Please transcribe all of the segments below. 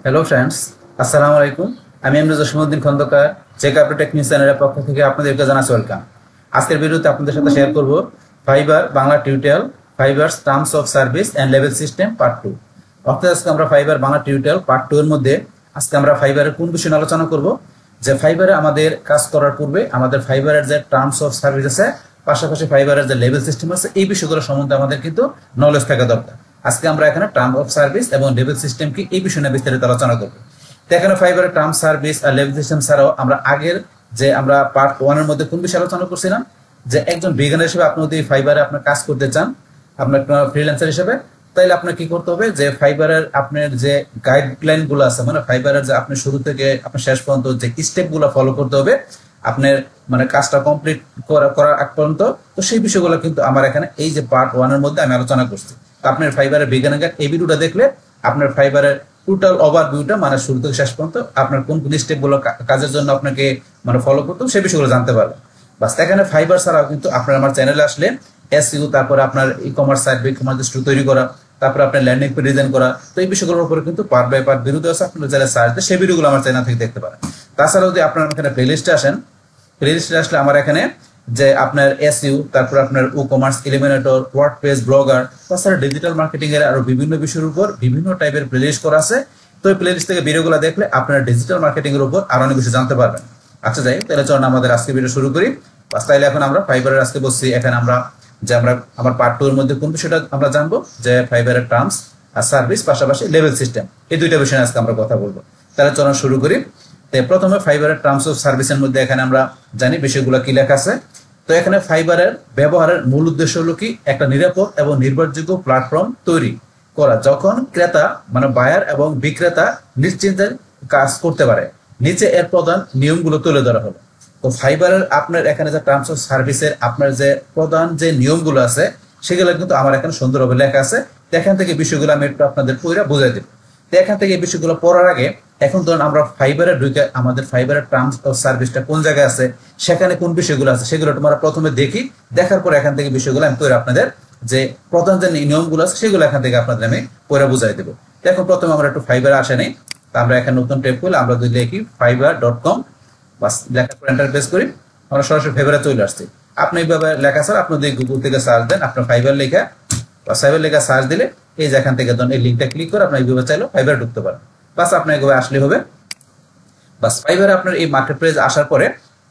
Hello friends, আসসালামু আলাইকুম। আমি Emruz Jasimuddin Khandakar, check update technique চ্যানেলের পক্ষ থেকে আপনাদেরকে জানাচ্ছি ওয়েলকাম। আজকের ভিডিওতে আপনাদের সাথে শেয়ার করব fibre Bangla tutorial, fibres terms of service and level system part 2। অর্থাৎ আজকে আমরা ফাইবার বাংলা টিউটোরিয়াল পার্ট 2 এর মধ্যে আজকে আমরা ফাইবারের কোন বিষয় নিয়ে আলোচনা করব, যে ফাইবারে আমাদের কাজ করার পূর্বে আমাদের ফাইবারের যে টার্মস অফ সার্ভিস আছে, পাশাপাশি ফাইবারের যে লেভেল সিস্টেম আছে, এই বিষয়গুলো সম্বন্ধে আমাদের কিন্তু নলেজ থাকা দরকার। আজকে আমরা এখানে টার্ম অফ সার্ভিস এবং লেভেল সিস্টেম কি এই বিষয় নিয়ে বিস্তারিত আলোচনা করব। তো এখানে ফাইবারের টার্ম সার্ভিস আর লেভেল সিস্টেম ছাড়াও আমরা আগের যে আমরা পার্ট 1 এর মধ্যে কোন বিষয়ে আলোচনা করছিলাম, যে একজন বিগিনার হিসেবে আপনি যদি ফাইবারে আপনার কাজ করতে চান, আপনার ফ্রিল্যান্সার হিসেবে, তাহলে আপনার কি করতে হবে, যে ফাইবারের আপনার যে গাইডলাইন গুলো আছে, মানে ফাইবারের যে আপনি শুরু থেকে আপনার শেষ পর্যন্ত যে স্টেপ গুলো ফলো করতে হবে আপনার মানে কাজটা কমপ্লিট করার আগ পর্যন্ত, তো সেই বিষয়গুলো কিন্তু আমার এখানে এই যে পার্ট 1 এর মধ্যে আমি আলোচনা করছি। আপনার ফাইবারের বিজ্ঞানের গাইড এই ভিডিওটা দেখলে আপনার ফাইবারের টোটাল ওভারভিউটা মানে শুরু থেকে শেষ পর্যন্ত আপনার কোন কোন স্টেপ গুলো কাজের জন্য আপনাকে মানে ফলো করতে হবে সেই বিষয়গুলো জানতে পারবেন। বাস এখানে ফাইবার ছাড়াও কিন্তু আপনার আমার চ্যানেলে আসলে এসইও, তারপরে আপনার e commerce site, e commerce store তৈরি করা, তারপরে আপনার ল্যান্ডিং পেজ ডিজাইন করা, তো এই বিষয়গুলোর উপরে কিন্তু পার্ট বাই পার্ট ভিডিও আছে, আপনারা যারা সার্চ দেন সেই ভিডিওগুলো আমার চ্যানেল থেকে দেখতে পারেন। তাছাড়াও যদি আপনার এখানে প্লেলিস্টে আসেন, প্লেলিস্টে আসলে আমার এখানে যে আপনার এসইও, তারপর আপনার e commerce, eliminator, WordPress, blogger, তাছাড়া ডিজিটাল মার্কেটিং এর আরো বিভিন্ন বিষয়ের উপর বিভিন্ন টাইপের প্লেলিস্ট করা আছে। তো এই প্লেলিস্ট থেকে ভিডিওগুলো দেখলে আপনারা ডিজিটাল মার্কেটিং এর উপর আরো অনেক কিছু জানতে পারবেন। আচ্ছা যাই, তাহলে চলুন আমাদের আজকে ভিডিও শুরু করি। বাস তাইলে এখন আমরা ফাইবারের আজকে বসছি, এখানে আমরা যে আমরা আমার পার্ট 2 এর মধ্যে কোন বিষয়টা আমরা জানবো, যে ফাইবারের টার্মস আর সার্ভিস, পাশাপাশি লেভেল সিস্টেম, এই দুইটা বিষয় আজকে আমরা কথা বলবো। তাহলে চলুন শুরু করি। প্রথমে ফাইবারের টার্মস অফ সার্ভিসের মধ্যে এখানে আমরা জানি বিষয়গুলো কি লেখা আছে। তো এখানে ফাইবারের ব্যবহারের মূল উদ্দেশ্য হলো কি, একটা নিরাপদ এবং নির্ভরযোগ্য প্ল্যাটফর্ম তৈরি করা, যখন ক্রেতা মানে বায়ার এবং বিক্রেতা নিশ্চিন্তে কাজ করতে পারে। নিচে এর প্রধান নিয়মগুলো তুলে ধরা হলো। তো ফাইবারের আপনার এখানে যে টার্মস অফ সার্ভিসের আপনার যে প্রধান যে নিয়মগুলো আছে, সেগুলো কিন্তু আমার এখানে সুন্দরভাবে লেখা আছে। এখান থেকে বিষয়গুলো আমি একটু আপনাদের পুরো বুঝাই দেব। তো এখান থেকে এই বিষয়গুলো পড়ার আগে এখন ধরুন আমরা ফাইবারে ঢুকে আমাদের ফাইবারের টার্মস অফ সার্ভিসটা কোন জায়গায় আছে, সেখানে কোন বিষয়গুলো আছে, সেগুলো তোমরা প্রথমে দেখি, দেখার পর এখান থেকে বিষয়গুলো আমি পড়ে আপনাদের যে প্রধান যে নিয়মগুলো আছে সেগুলো এখান থেকে আপনাদের আমি পড়ে বুঝাই দেবো। এখন প্রথমে আমরা একটু ফাইবারে আসে নেই, আমরা এখানে নতুন ট্যাব খুলে আমরা যদি লিখি fiverr.com, বাস লেখার পর এন্টার প্রেস করি, আমরা সরাসরি ফাইবারে চলে আসছি। আপনি এইভাবে লেখা স্যার আপনি যদি গুগল থেকে সার্চ দেন, আপনার ফাইবার লেখা বা সাইবার লেখা সার্চ দিলে এই যে এখান থেকে ধরুন এই লিঙ্কটা ক্লিক করে আপনার এইভাবে চাইলেও ফাইবারে ঢুকতে পারেন। বাস আপনার এইভাবে আসলে হবে। বাস ফাইবারে আপনার এই মার্কেট প্লেস আসার পরে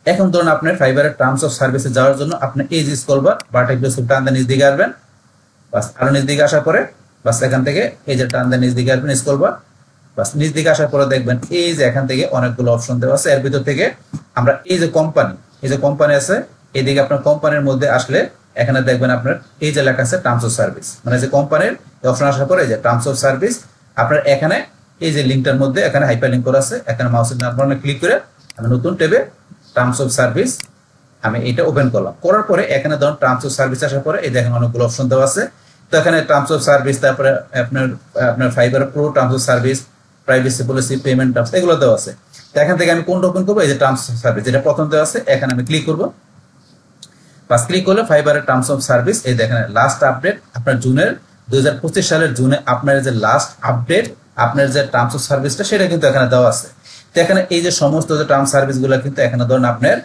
এখন ধরুন আপনার ফাইবারের টার্মস অফ সার্ভিসে যাওয়ার জন্য আপনি এই যে স্ক্রল বার বারটা টান দিয়ে নিচ দিকে আসবেন। বাস আরো নিচ দিকে আসার পরে বাস এখান থেকে এই যে টান দিয়ে নিচ দিকে আসবেন স্ক্রল বার। বাস নিচ দিকে আসার পরে দেখবেন এই যে এখান থেকে অনেকগুলো অপশন দেওয়া আছে, এর ভিতর থেকে আমরা এই যে কোম্পানি আছে, এইদিকে আপনার কোম্পানির মধ্যে আসলে এখানে দেখবেন আপনার এই যে লেখা আছে টার্মস অফ সার্ভিস, মানে যে কোম্পানির অপশন আসার পরে এই যে টার্মস অফ সার্ভিস, আপনার এখানে এই যে লিঙ্কটার মধ্যে এখানে হাইপার লিঙ্ক করা আছে, এখানে মাউসের নাম্বার ক্লিক করে আমি নতুন ট্যাবে টার্মস অফ সার্ভিস আমি এটা ওপেন করলাম। করার পরে এখানে ধরুন টার্মস অফ সার্ভিস আসার পরে এই দেখেন অনেকগুলো অপশন দেওয়া আছে। তো এখানে টার্মস অফ সার্ভিস, তারপরে আপনার fibre pro terms of service, privacy policy, payment terms, এগুলো দেওয়া আছে। তো এখান থেকে আমি কোনটা ওপেন করবো, এই যে টার্মস অফ সার্ভিস যেটা প্রথম দেওয়া আছে এখানে আমি ক্লিক করবো। বাস ক্লিক করলে ফাইবারের টার্মস অফ সার্ভিস এই দেখেন লাস্ট আপডেট আপনার জুনের 2025 সালের জুনে আপনার যে লাস্ট আপডেট আপনার যে টার্মস অফ সার্ভিসটা সেটা কিন্তু এখানে দেওয়া আছে। তো এখানে এই যে সমস্ত যে টার্মস সার্ভিস গুলো কিন্তু এখানে ধরুন আপনার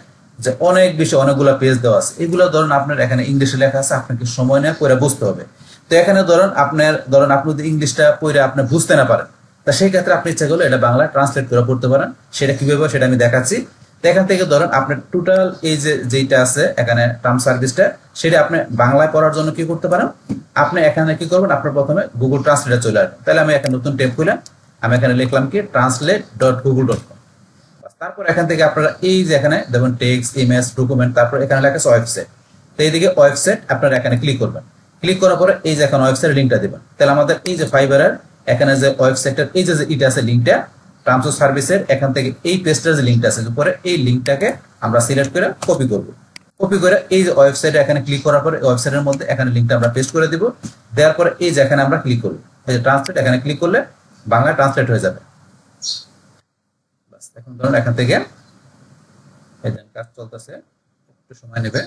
যে অনেক বেশি অনেকগুলো পেজ দেওয়া আছে, এগুলো ধরুন আপনার এখানে ইংলিশে লেখা আছে, আপনাকে সময় নিয়ে পড়ে বুঝতে হবে। তো এখানে ধরুন আপনি যদি ইংলিশটা পড়ে আপনি বুঝতে না পারেন, তা সেই ক্ষেত্রে আপনি ইচ্ছা করলে এটা বাংলা ট্রান্সলেট করে পড়তে পারেন। সেটা কিভাবে সেটা আমি দেখাচ্ছি। তো এখান থেকে ধরেন আপনার টোটাল এই যে যেটা আছে এখানে টার্ম সার্ভিসটা, সেটা আপনি বাংলায় পড়ার জন্য কি করতে পারেন, আপনি এখানে কি করবেন, আপনার প্রথমে গুগল ট্রান্সলেটে চলে আসবেন। তাহলে আমি এখানে নতুন ট্যাব খুললাম, আমি এখানে লিখলাম কি translate.google.com। তারপর এখান থেকে আপনারা এই যে এখানে দেখুন টেক্সট, ইমেজ, ডকুমেন্ট, তারপর এখানে লেখা আছে ওয়েবসাইট। তো এইদিকে ওয়েবসাইট আপনারা এখানে ক্লিক করবেন। ক্লিক করার পরে এই যে এখন ওয়েবসাইটের লিঙ্কটা দিবেন। তাহলে আমাদের এই যে ফাইবারের এখানে যে ওয়েবসাইটের এই যে এটা আছে লিঙ্কটা টার্মস অফ সার্ভিসের, এখান থেকে এই পেজটার যে লিঙ্কটা আছে উপরে, এই লিঙ্কটাকে আমরা সিলেক্ট করে কপি করব। কপি করে এই যে ওয়েবসাইটে এখানে ক্লিক করার পরে ওয়েবসাইটের মধ্যে এখানে লিঙ্কটা আমরা পেস্ট করে দিব। দেওয়ার পরে এই যে এখানে আমরা ক্লিক করব, এই যে ট্রান্সলেট, এখানে ক্লিক করলে বাংলা ট্রান্সলেট হয়ে যাবে। বাস এখন ধরুন এখান থেকে এই যে কাজ চলতেছে, একটু সময় নেবে।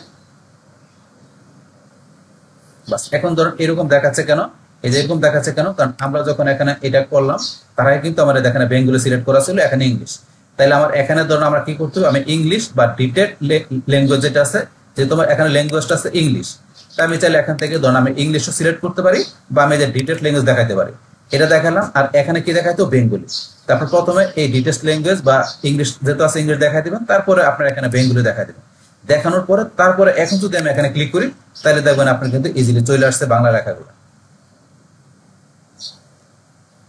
বাস এখন ধরুন এরকম দেখাচ্ছে কেন, এই যে এরকম দেখাচ্ছে কেন, কারণ আমরা যখন এখানে এটা করলাম তারাই কিন্তু আমার এখানে বেঙ্গলি সিলেক্ট করা ছিল, এখানে ইংলিশ। তাহলে আমার এখানে ধরুন আমরা কি করতে হবে, আমি ইংলিশ বা ডিটেক্ট ল্যাঙ্গুয়েজ যেটা আছে, যে তোমার এখানে ল্যাঙ্গুয়েজটা আছে ইংলিশ, তা আমি চাইলে এখান থেকে ধরুন আমি ইংলিশও সিলেক্ট করতে পারি বা আমি যে ডিটেক্ট ল্যাঙ্গুয়েজ দেখাতে পারি, এটা দেখালাম। আর এখানে কি দেখাইতো, বেঙ্গলি। তারপর প্রথমে এই ডিটেক্ট ল্যাঙ্গুয়েজ বা ইংলিশ যেহেতু আছে ইংলিশ দেখাই দিবেন, তারপরে আপনার এখানে বেঙ্গলি দেখাই দিবেন। দেখানোর পরে তারপরে এখন যদি আমি এখানে ক্লিক করি, তাহলে দেখবেন আপনার কিন্তু ইজিলি চলে আসছে বাংলা লেখাগুলো,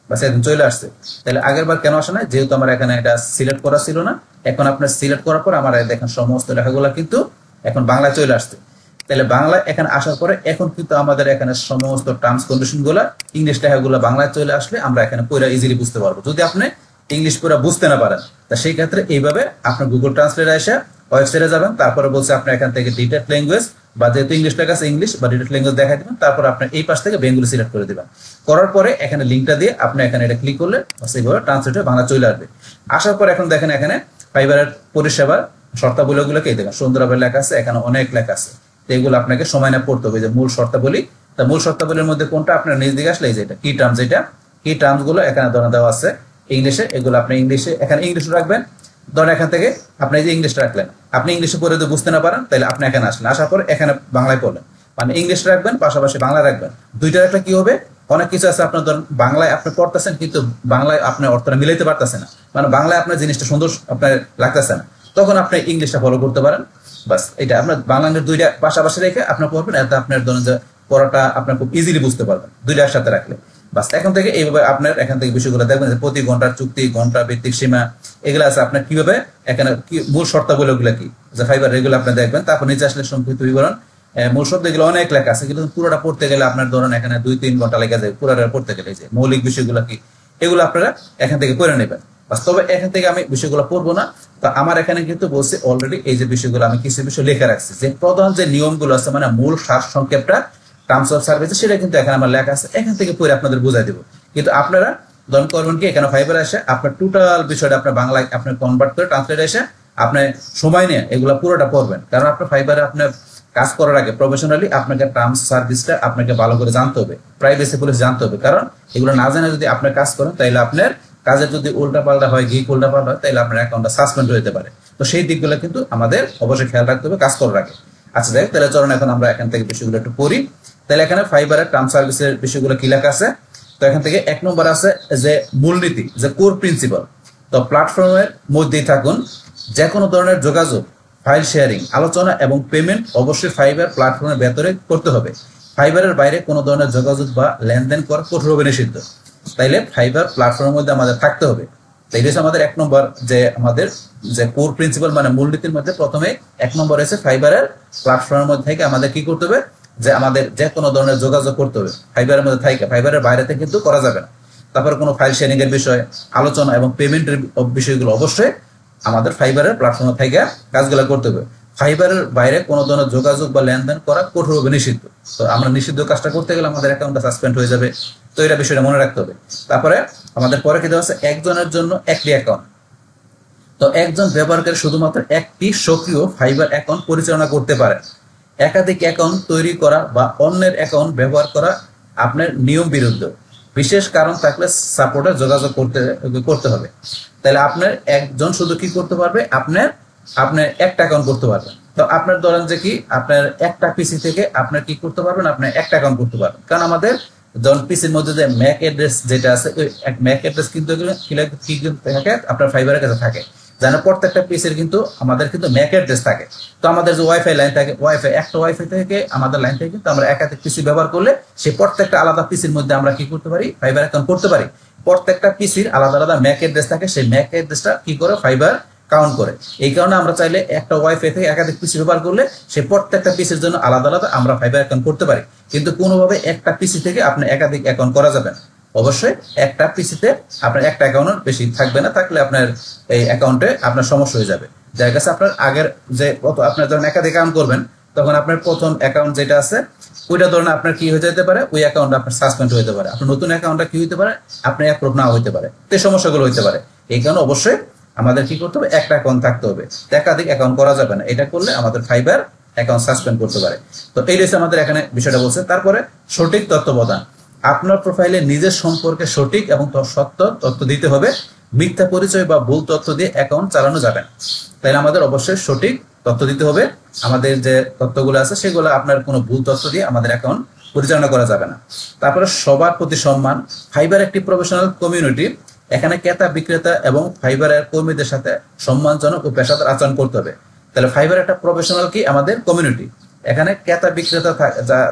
বাস একদম চলে আসছে। তাহলে আগের বার কেন আসে না, যেহেতু আমার এখানে এটা সিলেক্ট করা ছিল না। এখন আপনার সিলেক্ট করার পর আমার দেখেন সমস্ত লেখাগুলো কিন্তু এখন বাংলায় চলে আসছে। তাহলে বাংলা এখানে আসার পরে এখন কিন্তু আমাদের এখানে সমস্ত টার্মস কন্ডিশন গুলা ইংলিশ লেখাগুলো বাংলায় চলে আসলে আমরা এখানে পুরো ইজিলি বুঝতে পারবো। যদি আপনি ইংলিশ পুরো বুঝতে না পারেন, তা সেই ক্ষেত্রে এইভাবে আপনার গুগল ট্রান্সলেট এসে ওয়েবসাইটে যাবেন, তারপরে বলছে আপনি এখান থেকে ডিটেক্ট ল্যাঙ্গুয়েজ বা যেহেতু ইংলিশ লেখা আছে ইংলিশ বা ডিটেক্ট ল্যাঙ্গুয়েজ দেখাই দিবেন, তারপর আপনার এই পাশ থেকে বেঙ্গলি সিলেক্ট করে দিবেন। করার পরে এখানে লিঙ্কটা দিয়ে আপনি এখানে এটা ক্লিক করলে সেইভাবে ট্রান্সলেট হয়ে বাংলা চলে আসবে। আসার পর এখন দেখেন এখানে ফাইবারের পরিষেবার শর্তাবলীগুলোকে দেখেন সুন্দরভাবে লেখা আছে, এখানে অনেক লেখা আছে। তো এগুলো আপনাকে সময় না পড়তে হবে। যে মূল শর্তাবলী, তা মূল শর্তাবলীর মধ্যে কোনটা আপনার নিজ দিকে আসলে এই যে এটা কি টার্মস, এটা কি টার্মস গুলো এখানে ধরে দেওয়া আছে ইংলিশে, এগুলো আপনি ইংলিশে এখানে ইংলিশে রাখবেন। ধরেন এখান থেকে আপনি যে ইংলিশটা রাখলেন, আপনি ইংলিশে পড়ে যদি বুঝতে না পারেন, তাহলে আপনি এখানে আসলেন, আসার পর এখানে বাংলায় পড়লেন, মানে ইংলিশ রাখবেন পাশাপাশি বাংলা রাখবেন। দুইটার একটা কি হবে, অনেক কিছু আছে আপনার ধরেন বাংলায় আপনি পড়তেছেন কিন্তু বাংলায় আপনার অর্থটা মিলাইতে পারতেছে না, মানে বাংলায় আপনার জিনিসটা সুন্দর আপনার লাগতেছে না, তখন আপনি ইংলিশটা ফলো করতে পারেন। বাস এটা আপনার বাংলা দুইটা পাশাপাশি রেখে আপনার পড়বেন, এতে আপনার ধরেন যে পড়াটা আপনার খুব ইজিলি বুঝতে পারবেন দুইটা একসাথে রাখলে। বাস এখন থেকে এইভাবে আপনার এখান থেকে বিষয়গুলো দেখবেন যে প্রতি ঘন্টার চুক্তি, ঘন্টা ভিত্তিক সীমা, এগুলো আছে আপনার কিভাবে এখানে কি মূল শর্তাবলী গুলো কি যে ফাইবার, এগুলো আপনি দেখবেন। তারপর নিচে আসলে সংক্ষিপ্ত বিবরণ, মূল শব্দ এগুলো অনেক লেখা আছে, কিন্তু পুরোটা পড়তে গেলে আপনার ধরেন এখানে 2-3 ঘন্টা লেগে যায় পুরোটা পড়তে গেলে। যে মৌলিক বিষয়গুলো কি এগুলো আপনারা এখান থেকে পড়ে নেবেন। বাস্তবে এখান থেকে আমি বিষয়গুলো পড়বো না, তো আমার এখানে কিন্তু বলছে অলরেডি এই যে বিষয়গুলো আমি কিছু বিষয় লেখা রাখছি, যে প্রধান যে নিয়মগুলো আছে মানে মূল সার সংক্ষেপটা টার্মস অফ সার্ভিস, সেটা কিন্তু এখানে আমার লেখা আছে, এখান থেকে পড়ে আপনাদের বুঝাই দেবো। কিন্তু আপনারা ধরুন করবেন কি, এখানে ফাইবার এসে আপনার টোটাল বিষয়টা আপনার বাংলায় আপনার কনভার্ট করে ট্রান্সলেট এসে আপনি সময় নিয়ে এগুলো পুরোটা পড়বেন। কারণ আপনার ফাইবারে আপনার কাজ করার আগে প্রফেশনালি আপনাকে টার্মস সার্ভিসটা আপনাকে ভালো করে জানতে হবে, প্রাইভেসি পলিসি জানতে হবে। কারণ এগুলো না জানে যদি আপনি কাজ করেন, তাহলে আপনার কাজের যদি উল্টা পাল্টা হয়, গিক উল্টা পাল্টা হয়, তাহলে আপনার অ্যাকাউন্টটা সাসপেন্ড হতে পারে। তো সেই দিকগুলো কিন্তু আমাদের অবশ্যই খেয়াল রাখতে হবে কাজ করার আগে। আচ্ছা যাই হোক, তাহলে চলুন এখন আমরা এখান থেকে বিষয়গুলো একটু পড়ি। তাহলে এখানে ফাইবারের টার্ম সার্ভিসের বিষয়গুলো কি লেখা আছে, তো এখান থেকে 1 নম্বর আছে যে মূলনীতি, যে কোর প্রিন্সিপাল। তো প্ল্যাটফর্মের মধ্যেই থাকুন, যে কোনো ধরনের যোগাযোগ, ফাইল শেয়ারিং, আলোচনা এবং পেমেন্ট অবশ্যই ফাইবার প্ল্যাটফর্মের ভেতরে করতে হবে। ফাইবারের বাইরে কোনো ধরনের যোগাযোগ বা লেনদেন করা কঠোরভাবে নিষিদ্ধ। তাইলে ফাইবার প্ল্যাটফর্মের মধ্যে আমাদের থাকতে হবে। তাই হচ্ছে আমাদের 1 নম্বর যে আমাদের যে কোর প্রিন্সিপাল মানে মূলনীতির মধ্যে প্রথমে 1 নম্বর আছে ফাইবারের প্ল্যাটফর্মের মধ্যে থেকে আমাদের কি করতে হবে, যে আমাদের যে কোনো ধরনের যোগাযোগ করতে হবে ফাইবারের মধ্যে থাকে, ফাইবারের বাইরেতে কিন্তু করা যাবে না। তারপরে কোনো ফাইল শেয়ারিং এর বিষয়, আলোচনা এবং পেমেন্টের বিষয়গুলো অবশ্যই আমাদের ফাইবারের প্ল্যাটফর্মে থেকে কাজগুলো করতে হবে। ফাইবারের বাইরে কোনো ধরনের যোগাযোগ বা লেনদেন করা কঠোরভাবে নিষিদ্ধ। তো আমরা নিষিদ্ধ কাজটা করতে গেলে আমাদের অ্যাকাউন্টটা সাসপেন্ড হয়ে যাবে, তো এটা বিষয়টা মনে রাখতে হবে। তারপরে আমাদের পরে কি দেওয়া আছে, একজনের জন্য একটি অ্যাকাউন্ট। তো একজন ব্যবহারকারী শুধুমাত্র একটি সক্রিয় ফাইবার অ্যাকাউন্ট পরিচালনা করতে পারে। একাধিক অ্যাকাউন্ট তৈরি করা বা অন্যের অ্যাকাউন্ট ব্যবহার করা আপনার নিয়ম বিরুদ্ধ। বিশেষ কারণ থাকলে সাপোর্টে যোগাযোগ করতে হবে। তাহলে আপনার একজন শুধু কি করতে পারবে, আপনার একটা অ্যাকাউন্ট করতে পারবেন। তো আপনার ধরেন যে কি আপনার একটা পিসি থেকে আপনার কি করতে পারবেন, আপনার একটা অ্যাকাউন্ট করতে পারবেন। কারণ আমাদের যখন পিসির মধ্যে যে ম্যাক অ্যাড্রেস যেটা আছে, ওই ম্যাক অ্যাড্রেস কিন্তু কি থাকে আপনার ফাইবারের কাছে থাকে। জানো প্রত্যেকটা পিসির কিন্তু আমাদের কিন্তু ম্যাক অ্যাড্রেস থাকে। তো আমাদের যে ওয়াইফাই লাইন থাকে, একটা ওয়াইফাই থেকে আমাদের লাইন থেকে কিন্তু আমরা একাধিক পিসি ব্যবহার করলে সেই প্রত্যেকটা আলাদা পিসির মধ্যে আমরা কি করতে পারি, ফাইবার অ্যাকাউন্ট করতে পারি। প্রত্যেকটা পিসির আলাদা আলাদা ম্যাক অ্যাড্রেস থাকে, সেই ম্যাক অ্যাড্রেসটা কি করে ফাইবার কাউন্ট করে। এই কারণে আমরা চাইলে একটা ওয়াইফাই থেকে একাধিক পিসি ব্যবহার করলে সেই প্রত্যেকটা পিসির জন্য আলাদা আলাদা আমরা ফাইবার অ্যাকাউন্ট করতে পারি। কিন্তু কোনোভাবে একটা পিসি থেকে আপনি একাধিক অ্যাকাউন্ট করা যাবে না। অবশ্যই একটা পিসিতে আপনার একটা অ্যাকাউন্ট বেশি থাকবে না, থাকলে আপনার এই অ্যাকাউন্টে আপনার সমস্যা হয়ে যাবে। যার কাছে আপনার আগের যে আপনার যখন একাধিক অ্যাকাউন্ট করবেন, তখন আপনার প্রথম অ্যাকাউন্ট যেটা আছে ওইটা ধরেন আপনার কি হয়ে যেতে পারে, ওই অ্যাকাউন্ট আপনার সাসপেন্ড হতে পারে। আপনার নতুন অ্যাকাউন্টটা কি হতে পারে, আপনার অ্যাপ্রুভ না হতে পারে, তো সমস্যাগুলো হতে পারে। এই কারণে অবশ্যই আমাদের কি করতে হবে, একটা অ্যাকাউন্ট থাকতে হবে, একাধিক অ্যাকাউন্ট করা যাবে না। এটা করলে আমাদের ফাইবার অ্যাকাউন্ট সাসপেন্ড করতে পারে। তো এই রয়েছে আমাদের এখানে বিষয়টা বলছে। তারপরে সঠিক তত্ত্বাবধান। আপনার প্রোফাইলে নিজের সম্পর্কে সঠিক এবং সত্য তথ্য দিতে হবে। মিথ্যা পরিচয় বা ভুল তথ্য দিয়ে অ্যাকাউন্ট চালানো যাবে না। তাহলে আমাদের অবশ্যই সঠিক তথ্য দিতে হবে। আমাদের যে তথ্যগুলো আছে সেগুলো আপনার কোনো ভুল তথ্য দিয়ে আমাদের অ্যাকাউন্ট পরিচালনা করা যাবে না। তারপরে সবার প্রতি সম্মান। ফাইবার একটি প্রফেশনাল কমিউনিটি। এখানে ক্রেতা বিক্রেতা এবং ফাইবারের কর্মীদের সাথে সম্মানজনক ও পেশাদার আচরণ করতে হবে। তাহলে ফাইবার একটা প্রফেশনাল কি আমাদের কমিউনিটি। এখানে ক্রেতা বিক্রেতা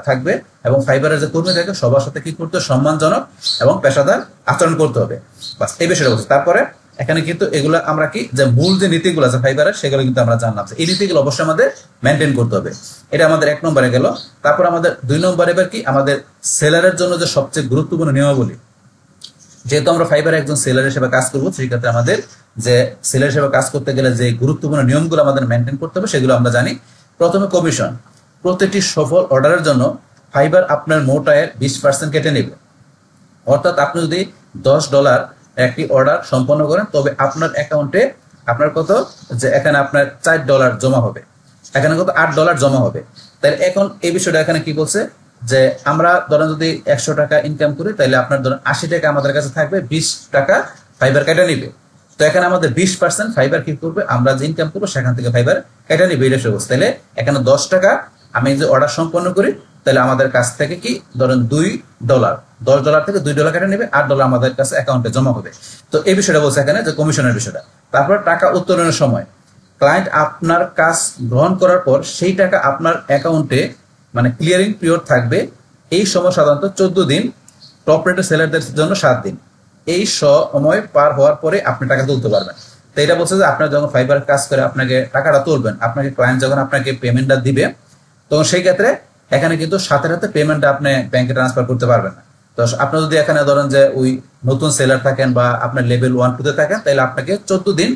থাকবে এবং ফাইবারের যে কর্মী থাকে সবার সাথে কি করতে হবে, সম্মানজনক এবং পেশাদার আচরণ করতে হবে। বাস এই বিষয়টা বলছে। তারপরে এখানে কিন্তু এগুলো আমরা কি যে মূল যে নীতিগুলো আছে ফাইবারের সেগুলো কিন্তু আমরা জানলাম। এই নীতিগুলো অবশ্যই আমাদের মেনটেন করতে হবে। এটা আমাদের 1 নম্বরে গেল। তারপর আমাদের 2 নম্বরে এবার কি আমাদের সেলারের জন্য যে সবচেয়ে গুরুত্বপূর্ণ নিয়মাবলী। যেহেতু আমরা ফাইবারে একজন সেলার হিসেবে কাজ করবো, সেই ক্ষেত্রে আমাদের যে সেলার হিসেবে কাজ করতে গেলে যে গুরুত্বপূর্ণ নিয়মগুলো আমাদের মেনটেন করতে হবে সেগুলো আমরা জানি। প্রথমে কমিশন। প্রতিটি সফল অর্ডারের জন্য ফাইবার আপনার মোট আয়ের 20% কেটে নেবে। অর্থাৎ আপনি যদি $10 একটি অর্ডার সম্পন্ন করেন তবে আপনার অ্যাকাউন্টে আপনার কত, যে এখানে আপনার $4 জমা হবে, এখানে কত $8 জমা হবে। তাহলে এখন এই বিষয়টা এখানে কি বলছে যে আমরা ধরেন যদি 100 টাকা ইনকাম করি তাহলে আপনার ধরেন 80 টাকা আমাদের কাছে থাকবে, 20 টাকা ফাইবার কেটে নিবে। তো এখানে আমাদের 20% ফাইবার কি করবে, আমরা যে ইনকাম করবো সেখান থেকে ফাইবার কেটে নিবে। এটা সবুজ। তাহলে এখানে 10 টাকা আমি যে অর্ডার সম্পন্ন করি তাহলে আমাদের কাছ থেকে কি ধরেন $2, $10 থেকে $2 কেটে নেবে, $8 আমাদের কাছে অ্যাকাউন্টে জমা হবে। তো এই বিষয়টা বলছে এখানে যে কমিশনের বিষয়টা। তারপর টাকা উত্তোলনের সময় ক্লায়েন্ট আপনার কাজ গ্রহণ করার পর সেই টাকা আপনার অ্যাকাউন্টে মানে ক্লিয়ারিং পিরিয়ড থাকবে। এই সময় সাধারণত 14 দিন, টপ রেটের সেলারদের জন্য 7 দিন। এই সময় পার হওয়ার পরে আপনি টাকা তুলতে পারবেন। তো এটা বলছে যে আপনার যখন ফাইবার কাজ করে আপনাকে টাকাটা তুলবেন, আপনাকে ক্লায়েন্ট যখন আপনাকে পেমেন্টটা দিবে তখন সেই ক্ষেত্রে এখানে কিন্তু সাথে সাথে পেমেন্টটা আপনি ব্যাংকে ট্রান্সফার করতে পারবেন না। তো আপনি যদি এখানে ধরেন যে ওই নতুন সেলার থাকেন বা আপনার লেভেল 1-2 তে থাকেন তাহলে আপনাকে 14 দিন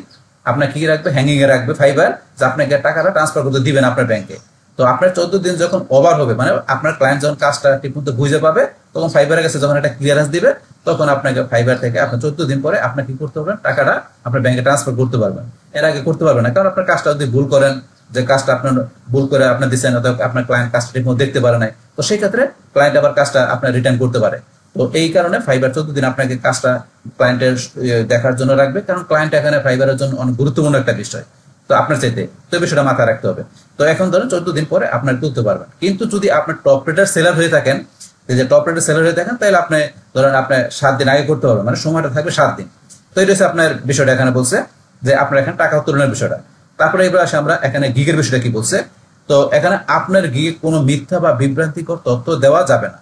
আপনাকে কি রাখবে, হ্যাঙ্গিং এ রাখবে ফাইবার, যে আপনাকে টাকাটা ট্রান্সফার করতে দিবেন আপনার ব্যাংকে। তো আপনার 14 দিন যখন ওভার হবে, মানে আপনার ক্লায়েন্ট যখন কাজটা ঠিকমতো বুঝে পাবে তখন ফাইবারের কাছে যখন একটা ক্লিয়ারেন্স দিবে তখন আপনাকে ফাইবার থেকে আপনার 14 দিন পরে আপনি কি করতে পারবেন, টাকাটা আপনার ব্যাংকে ট্রান্সফার করতে পারবেন। এর আগে করতে পারবেন না, কারণ আপনার কাজটা যদি ভুল করেন, যে কাজটা আপনার ভুল করে আপনার দিচ্ছেন আপনার ক্লায়েন্ট কাজটা ঠিকমতো দেখতে পারে নাই, তো সেই ক্ষেত্রে ক্লায়েন্ট আবার কাজটা আপনার রিটার্ন করতে পারে। তো এই কারণে ফাইবার 14 দিন আপনাকে কাজটা ক্লায়েন্টের দেখার জন্য রাখবে, কারণ ক্লায়েন্ট এখানে ফাইবারের জন্য অনেক গুরুত্বপূর্ণ একটা বিষয়। তো আপনার চাইতে তো বিষয়টা মাথায় রাখতে হবে। তো এখন ধরেন 14 দিন পরে আপনার তুলতে পারবেন। কিন্তু যদি আপনার টপ রেটার সেলার হয়ে থাকেন, যে টপ রেটার সেলার হয়ে থাকেন তাহলে আপনি ধরেন আপনি 7 দিন আগে করতে পারবেন, মানে সময়টা থাকবে 7 দিন। তো এটা হচ্ছে আপনার বিষয়টা এখানে বলছে যে আপনার এখানে টাকা উত্তোলনের বিষয়টা। তারপরে এবার আসে আমরা এখানে গিগের বিষয়টা কি বলছে। তো এখানে আপনার গিগে কোনো মিথ্যা বা বিভ্রান্তিকর তথ্য দেওয়া যাবে না।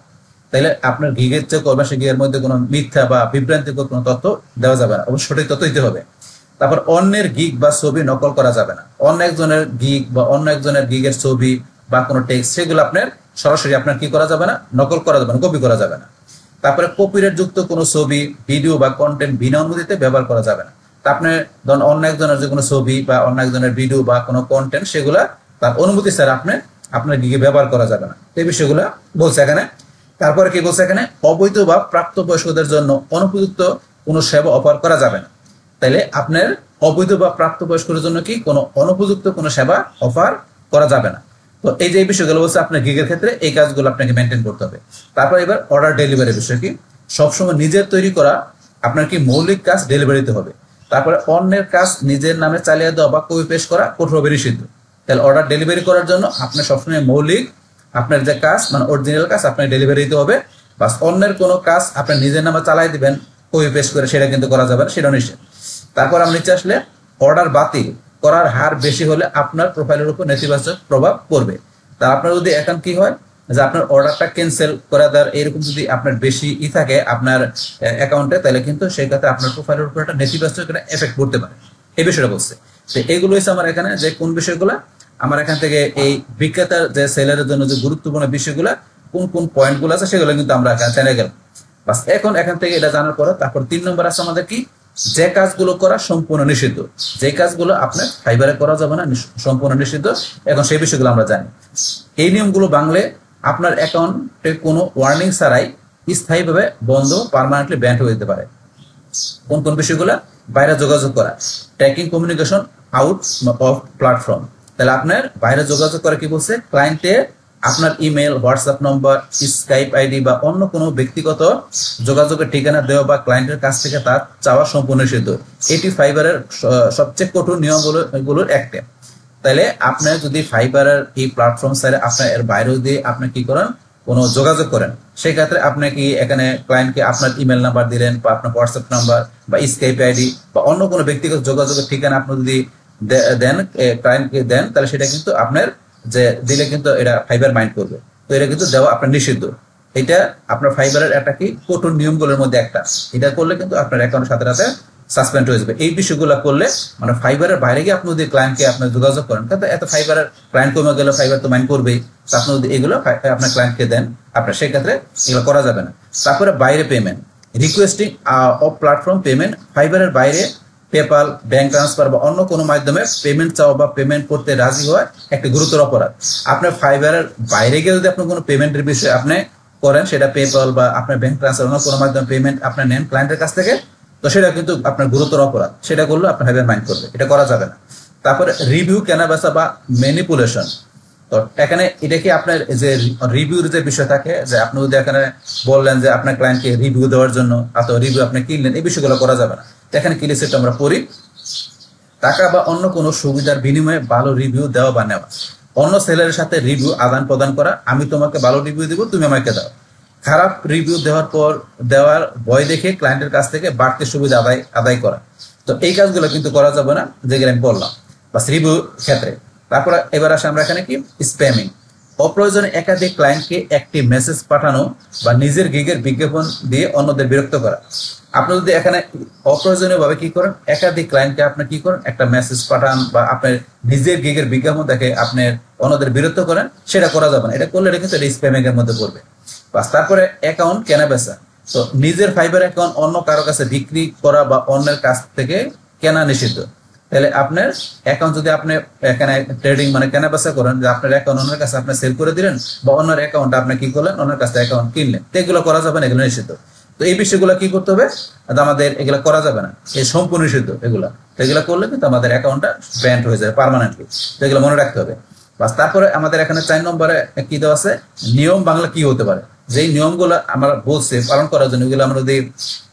তাইলে আপনার গিগের যে করবেন সেই গিগের মধ্যে কোনো মিথ্যা বা বিভ্রান্তিকর কোনো তথ্য দেওয়া যাবে না, অবশ্যই সঠিক তথ্য দিতে হবে। তারপর অন্যের গিগ বা ছবি নকল করা যাবে না। অন্য একজনের গিগ বা অন্য একজনের গিগের ছবি বা কোনো টেক্সট সেগুলো আপনার সরাসরি আপনার কি করা যাবে না, নকল করা যাবে না, কপি করা যাবে না। তারপরে কপিরাইট যুক্ত কোনো ছবি, ভিডিও বা কন্টেন্ট বিনা অনুমতিতে ব্যবহার করা যাবে না। তা আপনি ধরুন অন্য একজনের যে কোনো ছবি বা অন্য একজনের ভিডিও বা কোনো কন্টেন্ট সেগুলা তার অনুমতি ছাড়া আপনার গিগে ব্যবহার করা যাবে না। এই বিষয়গুলো বলছে এখানে। তারপরে কি বলছে এখানে, অবৈধ বা প্রাপ্তবয়স্কদের জন্য অনুপযুক্ত কোনো সেবা অফার করা যাবে না। তাইলে আপনার অবৈধ বা প্রাপ্তবয়স্কদের জন্য কি কোনো অনুপযুক্ত কোনো সেবা অফার করা যাবে না। তো এই যে বিষয়গুলো বলছে আপনার গিগের ক্ষেত্রে এই কাজগুলো আপনাকে মেনটেন করতে হবে। তারপর এবার অর্ডার ডেলিভারি বিষয় কি, সবসময় নিজের তৈরি করা আপনার কি মৌলিক কাজ ডেলিভারিতে হবে। তারপরে অন্যের কাজ নিজের নামে চালিয়ে দেওয়া বা কপি পেস্ট করা কঠোরভাবে নিষিদ্ধ। তাহলে অর্ডার ডেলিভারি করার জন্য আপনার সবসময় মৌলিক আপনার যে কাজ মানে অরিজিনাল কাজ আপনার ডেলিভারি দিতে হবে। বাস অন্যের কোনো কাজ আপনার নিজের নামে চালাই দিবেন কপি পেস্ট করে সেটা কিন্তু করা যাবে না, সেটা নিষেধ। তারপর আমরা নিচে আসলে অর্ডার বাতিল করার হার বেশি হলে আপনার প্রোফাইলের উপর নেতিবাচক প্রভাব পড়বে। তা আপনার যদি এখন কি হয় যে আপনার অর্ডারটা ক্যান্সেল করা দেওয়ার এরকম যদি আপনার বেশি থাকে আপনার অ্যাকাউন্টে, তাহলে কিন্তু সেই ক্ষেত্রে আপনার প্রোফাইলের উপর একটা নেতিবাচক একটা এফেক্ট পড়তে পারে। এই বিষয়টা বলছে। তো এইগুলো হচ্ছে আমার এখানে যে কোন বিষয়গুলো আমার এখান থেকে এই বিক্রেতার যে সেলারের জন্য যে গুরুত্বপূর্ণ বিষয়গুলো কোন কোন পয়েন্টগুলো আছে সেগুলো কিন্তু আমরা এখানে জেনে গেলাম। বাস এখন এখান থেকে এটা জানার পরে তারপর 3 নম্বর আছে আমাদের কি, যে কাজগুলো করা সম্পূর্ণ নিষিদ্ধ, যে কাজগুলো আপনার ফাইবারে করা যাবে না, সম্পূর্ণ নিষিদ্ধ। এখন সেই বিষয়গুলো আমরা জানি। এই নিয়মগুলো বাংলে আপনার অ্যাকাউন্টে কোনো ওয়ার্নিং ছাড়াই স্থায়ীভাবে বন্ধ, পার্মানেন্টলি ব্যান্ড হয়ে যেতে পারে। কোন কোন বিষয়গুলো, বাইরে যোগাযোগ করা, tracking communication out of platform. তাহলে আপনার বাইরে যোগাযোগ করা কি বলছে, ক্লায়েন্টের আপনার ইমেল, হোয়াটসঅ্যাপ নম্বর, স্কাইপ আইডি বা অন্য কোনো ব্যক্তিগত যোগাযোগের ঠিকানা দেওয়া বা ক্লায়েন্টের কাছ থেকে তার চাওয়া সম্পূর্ণ নিষিদ্ধ। এটি ফাইবারের সবচেয়ে কঠোর নিয়মগুলোর একটা। তাহলে আপনি যদি ফাইবারের এই প্ল্যাটফর্ম সাইডে আপনার এর বাইরেও দিয়ে আপনি কি করেন, কোনো যোগাযোগ করেন, সেই ক্ষেত্রে আপনি কি এখানে ক্লায়েন্টকে আপনার ইমেল নাম্বার দিলেন বা আপনার হোয়াটসঅ্যাপ নাম্বার বা স্কাইপ আইডি বা অন্য কোনো ব্যক্তিগত যোগাযোগের ঠিকানা আপনি যদি দেন, ক্লায়েন্টকে দেন, তাহলে সেটা কিন্তু আপনার যে দিলে কিন্তু এটা ফাইবার মাইন্ড করবে। তো এটা কিন্তু দেওয়া আপনার নিষিদ্ধ। এটা আপনার ফাইবারের একটা কি কঠোর নিয়মগুলোর মধ্যে একটা। এটা করলে কিন্তু আপনার অ্যাকাউন্টের সাথে সাথে সাসপেন্ড হয়ে যাবে। এই বিষয়গুলো করলে মানে ফাইবারের বাইরে গিয়ে আপনি যদি ক্লায়েন্টকে আপনার যোগাযোগ করেন, তাহলে এত ফাইবারের ক্লায়েন্ট কমে গেলে ফাইবার তো মাইন্ড করবেই। আপনি যদি এগুলো আপনার ক্লায়েন্টকে দেন, আপনার সেক্ষেত্রে এগুলো করা যাবে না। তারপরে বাইরে payment, requesting of platform payment, ফাইবারের বাইরে পেপাল, ব্যাংক ট্রান্সফার বা অন্য কোনো মাধ্যমে পেমেন্ট চাওয়া বা পেমেন্ট করতে রাজি হওয়া একটি গুরুতর অপরাধ। আপনার ফাইবারের বাইরে গিয়ে যদি আপনি কোনো পেমেন্টের বিষয়ে আপনি করেন, সেটা পেপাল বা আপনার ব্যাংক ট্রান্সফার অন্য কোনো মাধ্যমে পেমেন্ট আপনি নেন ক্লায়েন্টের কাছ থেকে, তো সেটা কিন্তু আপনার গুরুতর অপরাধ। সেটা করলে আপনার ফাইবার মাইন্ড করবে, এটা করা যাবে না। তারপরে রিভিউ, কেনাবেচা বা ম্যানিপুলেশন। তো এখানে এটা কি আপনার যে রিভিউর যে বিষয় থাকে, যে আপনি যদি এখানে বললেন যে আপনার ক্লায়েন্টকে রিভিউ দেওয়ার জন্য অথবা রিভিউ আপনি কিনলেন, এই বিষয়গুলো করা যাবে না। এখানে কি লিখছে আমরা পড়ি, টাকা বা অন্য কোনো সুবিধার বিনিময়ে ভালো রিভিউ দেওয়া বা নেওয়া, অন্য সেলারের সাথে রিভিউ আদান প্রদান করা, আমি তোমাকে ভালো রিভিউ দিব, তুমি আমাকে দাও। খারাপ রিভিউ দেওয়ার ভয় দেখে ক্লায়েন্টের কাছ থেকে বাড়তি সুবিধা আদায় করা। তো এই কাজগুলো কিন্তু করা যাবে না, যেগুলো আমি বললাম বাস রিভিউ ক্ষেত্রে। তারপরে এবার আসে আমরা এখানে কি স্প্যামিং, অপ্রয়োজনে একাধিক ক্লায়েন্টকে একটি মেসেজ পাঠানো বা নিজের গিগের বিজ্ঞাপন দিয়ে অন্যদের বিরক্ত করা। আপনি যদি এখানে অপ্রয়োজনীয় ভাবে কি করেন, একাধিক ক্লায়েন্টকে আপনি কি করেন, একটা মেসেজ পাঠান বা আপনার নিজের গিগের বিজ্ঞাপন দেখে আপনি অন্যদের বিরক্ত করেন, সেটা করা যাবে না। এটা করলে এটা কিন্তু স্প্যামিং এর মধ্যে পড়বে। বাস তারপরে অ্যাকাউন্ট কেনা বেচা, তো নিজের ফাইবার অ্যাকাউন্ট অন্য কারো কাছে বিক্রি করা বা অন্যের কাছ থেকে কেনা নিষিদ্ধ। তাহলে আপনার অ্যাকাউন্ট যদি আপনি এখানে ট্রেডিং মানে কেনা বেচা করেন, যে আপনার অ্যাকাউন্ট অন্যের কাছে আপনি সেল করে দিলেন বা অন্যের অ্যাকাউন্ট আপনি কি করলেন, অন্যের কাছে অ্যাকাউন্ট কিনলেন, তো এগুলো করা যাবে না, এগুলো নিষিদ্ধ। তো এই বিষয়গুলো কি করতে হবে, আমাদের এগুলো করা যাবে না, এই সম্পূর্ণ নিষিদ্ধ এগুলা। তো এগুলো করলে কিন্তু আমাদের অ্যাকাউন্টটা ব্যান্ড হয়ে যাবে পার্মানেন্টলি। তো এগুলো মনে রাখতে হবে। বাস তারপরে আমাদের এখানে 4 নম্বরে কি দেওয়া আছে, নিয়ম বাংলা কি হতে পারে। যেই নিয়মগুলো আমরা বলছি পালন করার জন্য, এগুলো আমরা যদি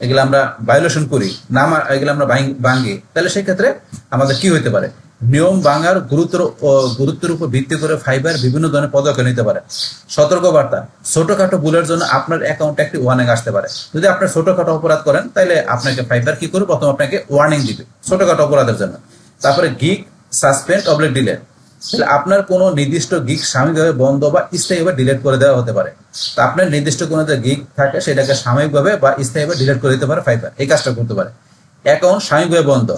এগুলো আমরা ভায়োলেশন করি না, এগুলো আমরা ভাঙি, তাহলে সেই ক্ষেত্রে আমাদের কি হতে পারে, নিয়ম ভাঙার গুরুত্বের উপর ভিত্তি করে ফাইবার বিভিন্ন ধরনের পদক্ষেপ নিতে পারে। সতর্কবার্তা, ছোটখাটো ভুলের জন্য আপনার অ্যাকাউন্টে একটি ওয়ার্নিং আসতে পারে। যদি আপনি ছোটখাটো অপরাধ করেন, তাহলে আপনাকে ফাইবার কি করবে, প্রথম আপনাকে ওয়ার্নিং দিবে ছোটখাটো অপরাধের জন্য। তারপরে গিগ সাসপেন্ড অবলিক ডিলেট, তাহলে আপনার কোনো নির্দিষ্ট গিগ সাময়িকভাবে বন্ধ বা স্থায়ীভাবে ডিলিট করে দেওয়া হতে পারে। তো আপনার নির্দিষ্ট কোনো যে গিগ থাকে সেটাকে সাময়িকভাবে বা স্থায়ীভাবে ডিলিট করে দিতে পারে ফাইবার, এই কাজটা করতে পারে। অ্যাকাউন্ট সাময়িকভাবে বন্ধ,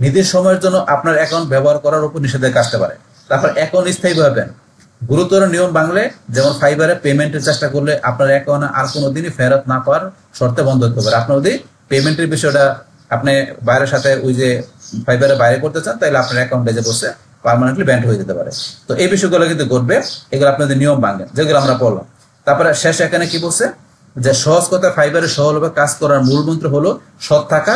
নির্দিষ্ট সময়ের জন্য আপনার অ্যাকাউন্ট ব্যবহার করার উপর নিষেধাজ্ঞা আসতে পারে। তারপর অ্যাকাউন্ট স্থায়ীভাবে ব্যান, গুরুতর নিয়ম ভাঙলে, যেমন ফাইবারে পেমেন্টের চেষ্টা করলে আপনার অ্যাকাউন্ট আর কোনোদিনই ফেরত না পাওয়ার শর্তে বন্ধ হতে পারে। আপনার যদি পেমেন্টের বিষয়টা আপনি বাইরের সাথে ওই যে ফাইবারের বাইরে করতে চান, তাহলে আপনার অ্যাকাউন্টে যে বসে পার্মানেন্টলি ব্যান্ড হয়ে যেতে পারে। তো এই বিষয়গুলো কিন্তু ঘটবে, এগুলো আপনাদের নিয়ম ভাঙেন, যেগুলো আমরা বললাম। তারপরে শেষ এখানে কি বলছে, যে সহজ কথা ফাইবারে সহজভাবে কাজ করার মূল মন্ত্র হলো সৎ থাকা,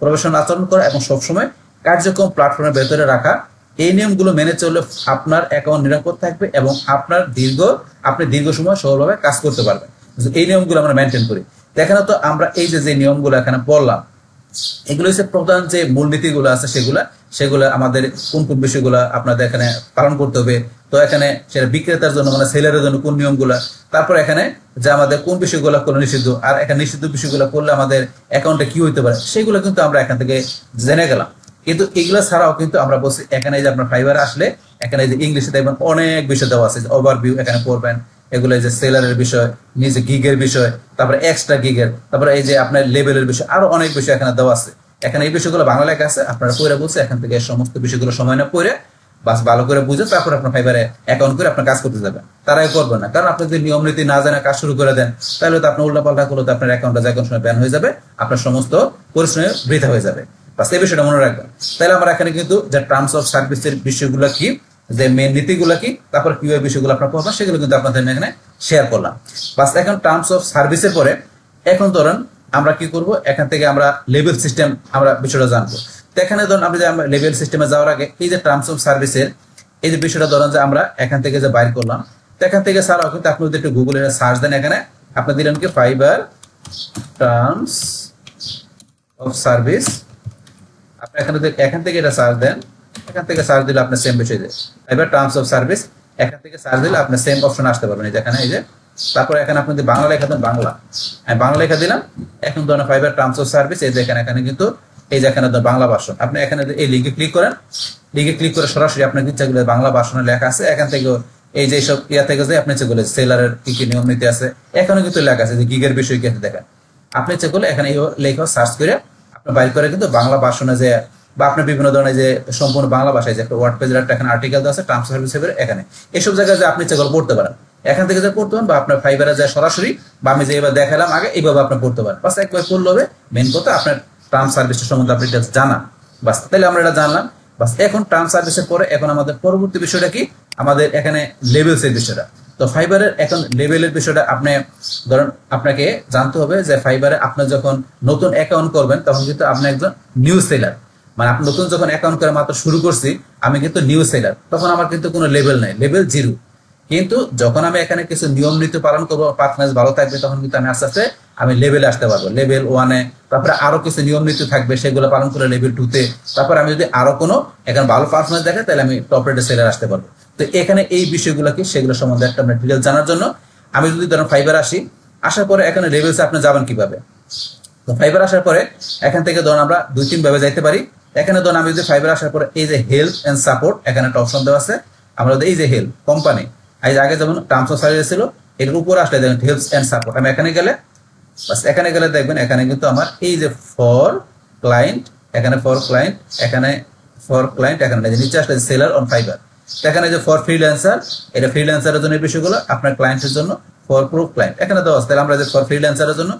প্রফেশনাল আচরণ করা এবং সবসময় কার্যক্রম প্ল্যাটফর্মের ভেতরে রাখা। এই নিয়মগুলো মেনে চললে আপনার অ্যাকাউন্ট নিরাপদ থাকবে এবং আপনি দীর্ঘ সময় সহজভাবে কাজ করতে পারবেন। এই নিয়মগুলো আমরা মেনটেন করি। এখানে তো আমরা এই যে নিয়মগুলো এখানে বললাম, এগুলো হচ্ছে প্রধান যে মূলনীতিগুলো আছে, সেগুলো আমাদের কোন কোন বিষয়গুলো আপনাদের এখানে পালন করতে হবে। তো এখানে সেটা বিক্রেতার জন্য মানে সেলারের জন্য কোন নিয়মগুলো, তারপর এখানে যে আমাদের কোন বিষয়গুলো করলে নিষিদ্ধ, আর এখানে নিষিদ্ধ বিষয়গুলো করলে আমাদের অ্যাকাউন্টে কি হইতে পারে, সেগুলো কিন্তু আমরা এখান থেকে জেনে গেলাম। কিন্তু এগুলো ছাড়াও কিন্তু আমরা বলছি এখানে যে আপনার ফাইবারে আসলে এখানে যে ইংলিশে দেখবেন অনেক বিষয় দেওয়া আছে, ওভারভিউ এখানে পড়বেন, এগুলো যে সেলারের বিষয়, নিজে গিগের বিষয়, তারপরে এক্সট্রা গিগের, তারপরে এই যে আপনার লেভেলের বিষয়, আরো অনেক বিষয় এখানে দেওয়া আছে। এখানে এই বিষয়গুলো বাংলা লেখা আছে, আপনারা পড়ে বলছে এখান থেকে সমস্ত বিষয়গুলো সময় না পড়ে বাস ভালো করে বুঝে তারপর আপনার ফাইবারে অ্যাকাউন্ট করে আপনার কাজ করতে যাবেন। তারাই করবেন না, কারণ আপনি যদি নিয়ম নীতি না জানে কাজ শুরু করে দেন, তাহলে তো আপনার উল্টাপাল্টা করলে তো আপনার অ্যাকাউন্টটা যে কোনো সময় ব্যান হয়ে যাবে, আপনার সমস্ত পরিশ্রমে বৃথা হয়ে যাবে। বাস এই বিষয়টা মনে রাখবেন। তাহলে আমরা এখানে কিন্তু যে টার্মস অফ সার্ভিসের বিষয়গুলো কি, যে মেন নীতিগুলো কি, তারপর কিভাবে বিষয়গুলো আপনার পড়বেন, সেগুলো কিন্তু আপনাদের এখানে শেয়ার করলাম। বাস এখন টার্মস অফ সার্ভিসের পরে এখন ধরেন আমরা কি করব, এখান থেকে আমরা লেভেল সিস্টেম আমরা বিষয়টা জানবো। তো এখানে ধরুন আমরা যে লেভেল সিস্টেমে যাওয়ার আগে এই যে টার্মস অফ সার্ভিসের এই যে বিষয়টা ধরেন যে আমরা এখান থেকে যে বাইর করলাম, এখান থেকে ছাড়াও কিন্তু আপনি যদি একটু গুগলে সার্চ দেন, এখানে আপনি দিলেন কি ফাইবার টার্মস অফ সার্ভিস, আপনি এখান থেকে এটা সার্চ দেন, এখান থেকে সার্চ দিলে আপনার সেম বিষয় দেয় ফাইবার টার্মস অফ সার্ভিস, এখান থেকে সার্চ দিলে আপনার সেম অপশন আসতে পারবেন। এই যে এখানে, এই যে তারপরে এখানে আপনি যদি বাংলা লেখা দেন, বাংলা, আমি বাংলা লেখা দিলাম, এখন ধরুন ফাইবার টার্মস অফ সার্ভিস, এই যে এখানে কিন্তু এই যে এখানে বাংলা ভার্সন, আপনি এখানে এই লিঙ্কে ক্লিক করেন, লিঙ্কে ক্লিক করে সরাসরি আপনার ইচ্ছাগুলো বাংলা ভার্সনে লেখা আছে, এখান থেকে এই যে সব ইয়া থেকে যে আপনি ইচ্ছে করলে সেলারের কি কি নিয়ম নীতি আছে এখানে কিন্তু লেখা আছে, যে গিগের বিষয় কি আছে দেখেন, আপনি ইচ্ছে করলে এখানে লেখা সার্চ করে আপনি বাইর করে কিন্তু বাংলা ভার্সনে যে বা আপনার বিভিন্ন ধরনের যে সম্পূর্ণ বাংলা ভাষায় যে একটা ওয়ার্ড পেজের একটা এখানে আর্টিকেল আছে টার্মস অফ সার্ভিস এখানে এইসব জায়গায় যে আপনি ইচ্ছে করলে পড়তে পারেন, এখান থেকে যে পড়তে পারেন বা আপনার ফাইবারে যায় সরাসরি, বা আমি যে এবার দেখালাম আগে এইভাবে আপনি পড়তে পারেন। বাস একবার পড়লে হবে, মেন কথা আপনার টার্ম সার্ভিসের সম্বন্ধে আপনি জানান, বাস তাহলে আমরা এটা জানলাম। বাস এখন টার্ম সার্ভিসের পরে এখন আমাদের পরবর্তী বিষয়টা কি, আমাদের এখানে লেভেলসের বিষয়টা। তো ফাইবারের এখন লেভেলের বিষয়টা আপনি ধরেন আপনাকে জানতে হবে যে ফাইবারে আপনি যখন নতুন অ্যাকাউন্ট করবেন তখন কিন্তু আপনি একজন নিউ সেলার, মানে আপনি নতুন যখন অ্যাকাউন্ট করে মাত্র শুরু করছি, আমি কিন্তু নিউ সেলার, তখন আমার কিন্তু কোনো লেভেল নাই, লেভেল 0। কিন্তু যখন আমি এখানে কিছু নিয়ম নীতি পালন করবো, পারফরমেন্স ভালো থাকবে, তখন কিন্তু আমি আস্তে আস্তে আমি লেভেলে আসতে পারবো, লেভেল 1-এ, তারপরে আরো কিছু নিয়ম নীতি থাকবে সেগুলো পালন করে লেভেল 2-তে, তারপর আমি যদি আরো কোনো এখানে ভালো পারফরমেন্স দেখে তাহলে আমি টপ রেটের সেলার আসতে পারবো। তো এখানে এই বিষয়গুলো কি সেগুলো সম্বন্ধে একটা ডিটেইলস জানার জন্য আমি যদি ধরেন ফাইবার আসি, আসার পরে এখানে লেভেলসে আপনি যাবেন কিভাবে। তো ফাইবার আসার পরে এখান থেকে ধরুন আমরা 2-3 ভাবে যাইতে পারি। এখানে ধরুন আমি যদি ফাইবার আসার পরে এই যে হেল্প এন্ড সাপোর্ট এখানে একটা অপশন দেওয়া আছে, আমরা এই যে হেল্প কোম্পানি, এই যে আগে যেমন টার্মস অফ সার্ভিস ছিল এর উপরে আসলে দেখেন হেল্প এন্ড সাপোর্ট, আমি এখানে গেলে বাস এখানে গেলে দেখবেন এখানে কিন্তু আমার এই যে ফর ক্লায়েন্ট, এখানে ফর ক্লায়েন্ট, এখানে ফর ক্লায়েন্ট, এখানে নিচে আসলে সেলার অন ফাইবার, এখানে যে ফর ফ্রিল্যান্সার, এটা ফ্রিল্যান্সারের জন্য এই বিষয়গুলো, আপনার ক্লায়েন্টের জন্য ফর প্রো ক্লায়েন্ট এখানে দেওয়া আছে। তাহলে আমরা যে ফর ফ্রিল্যান্সারের জন্য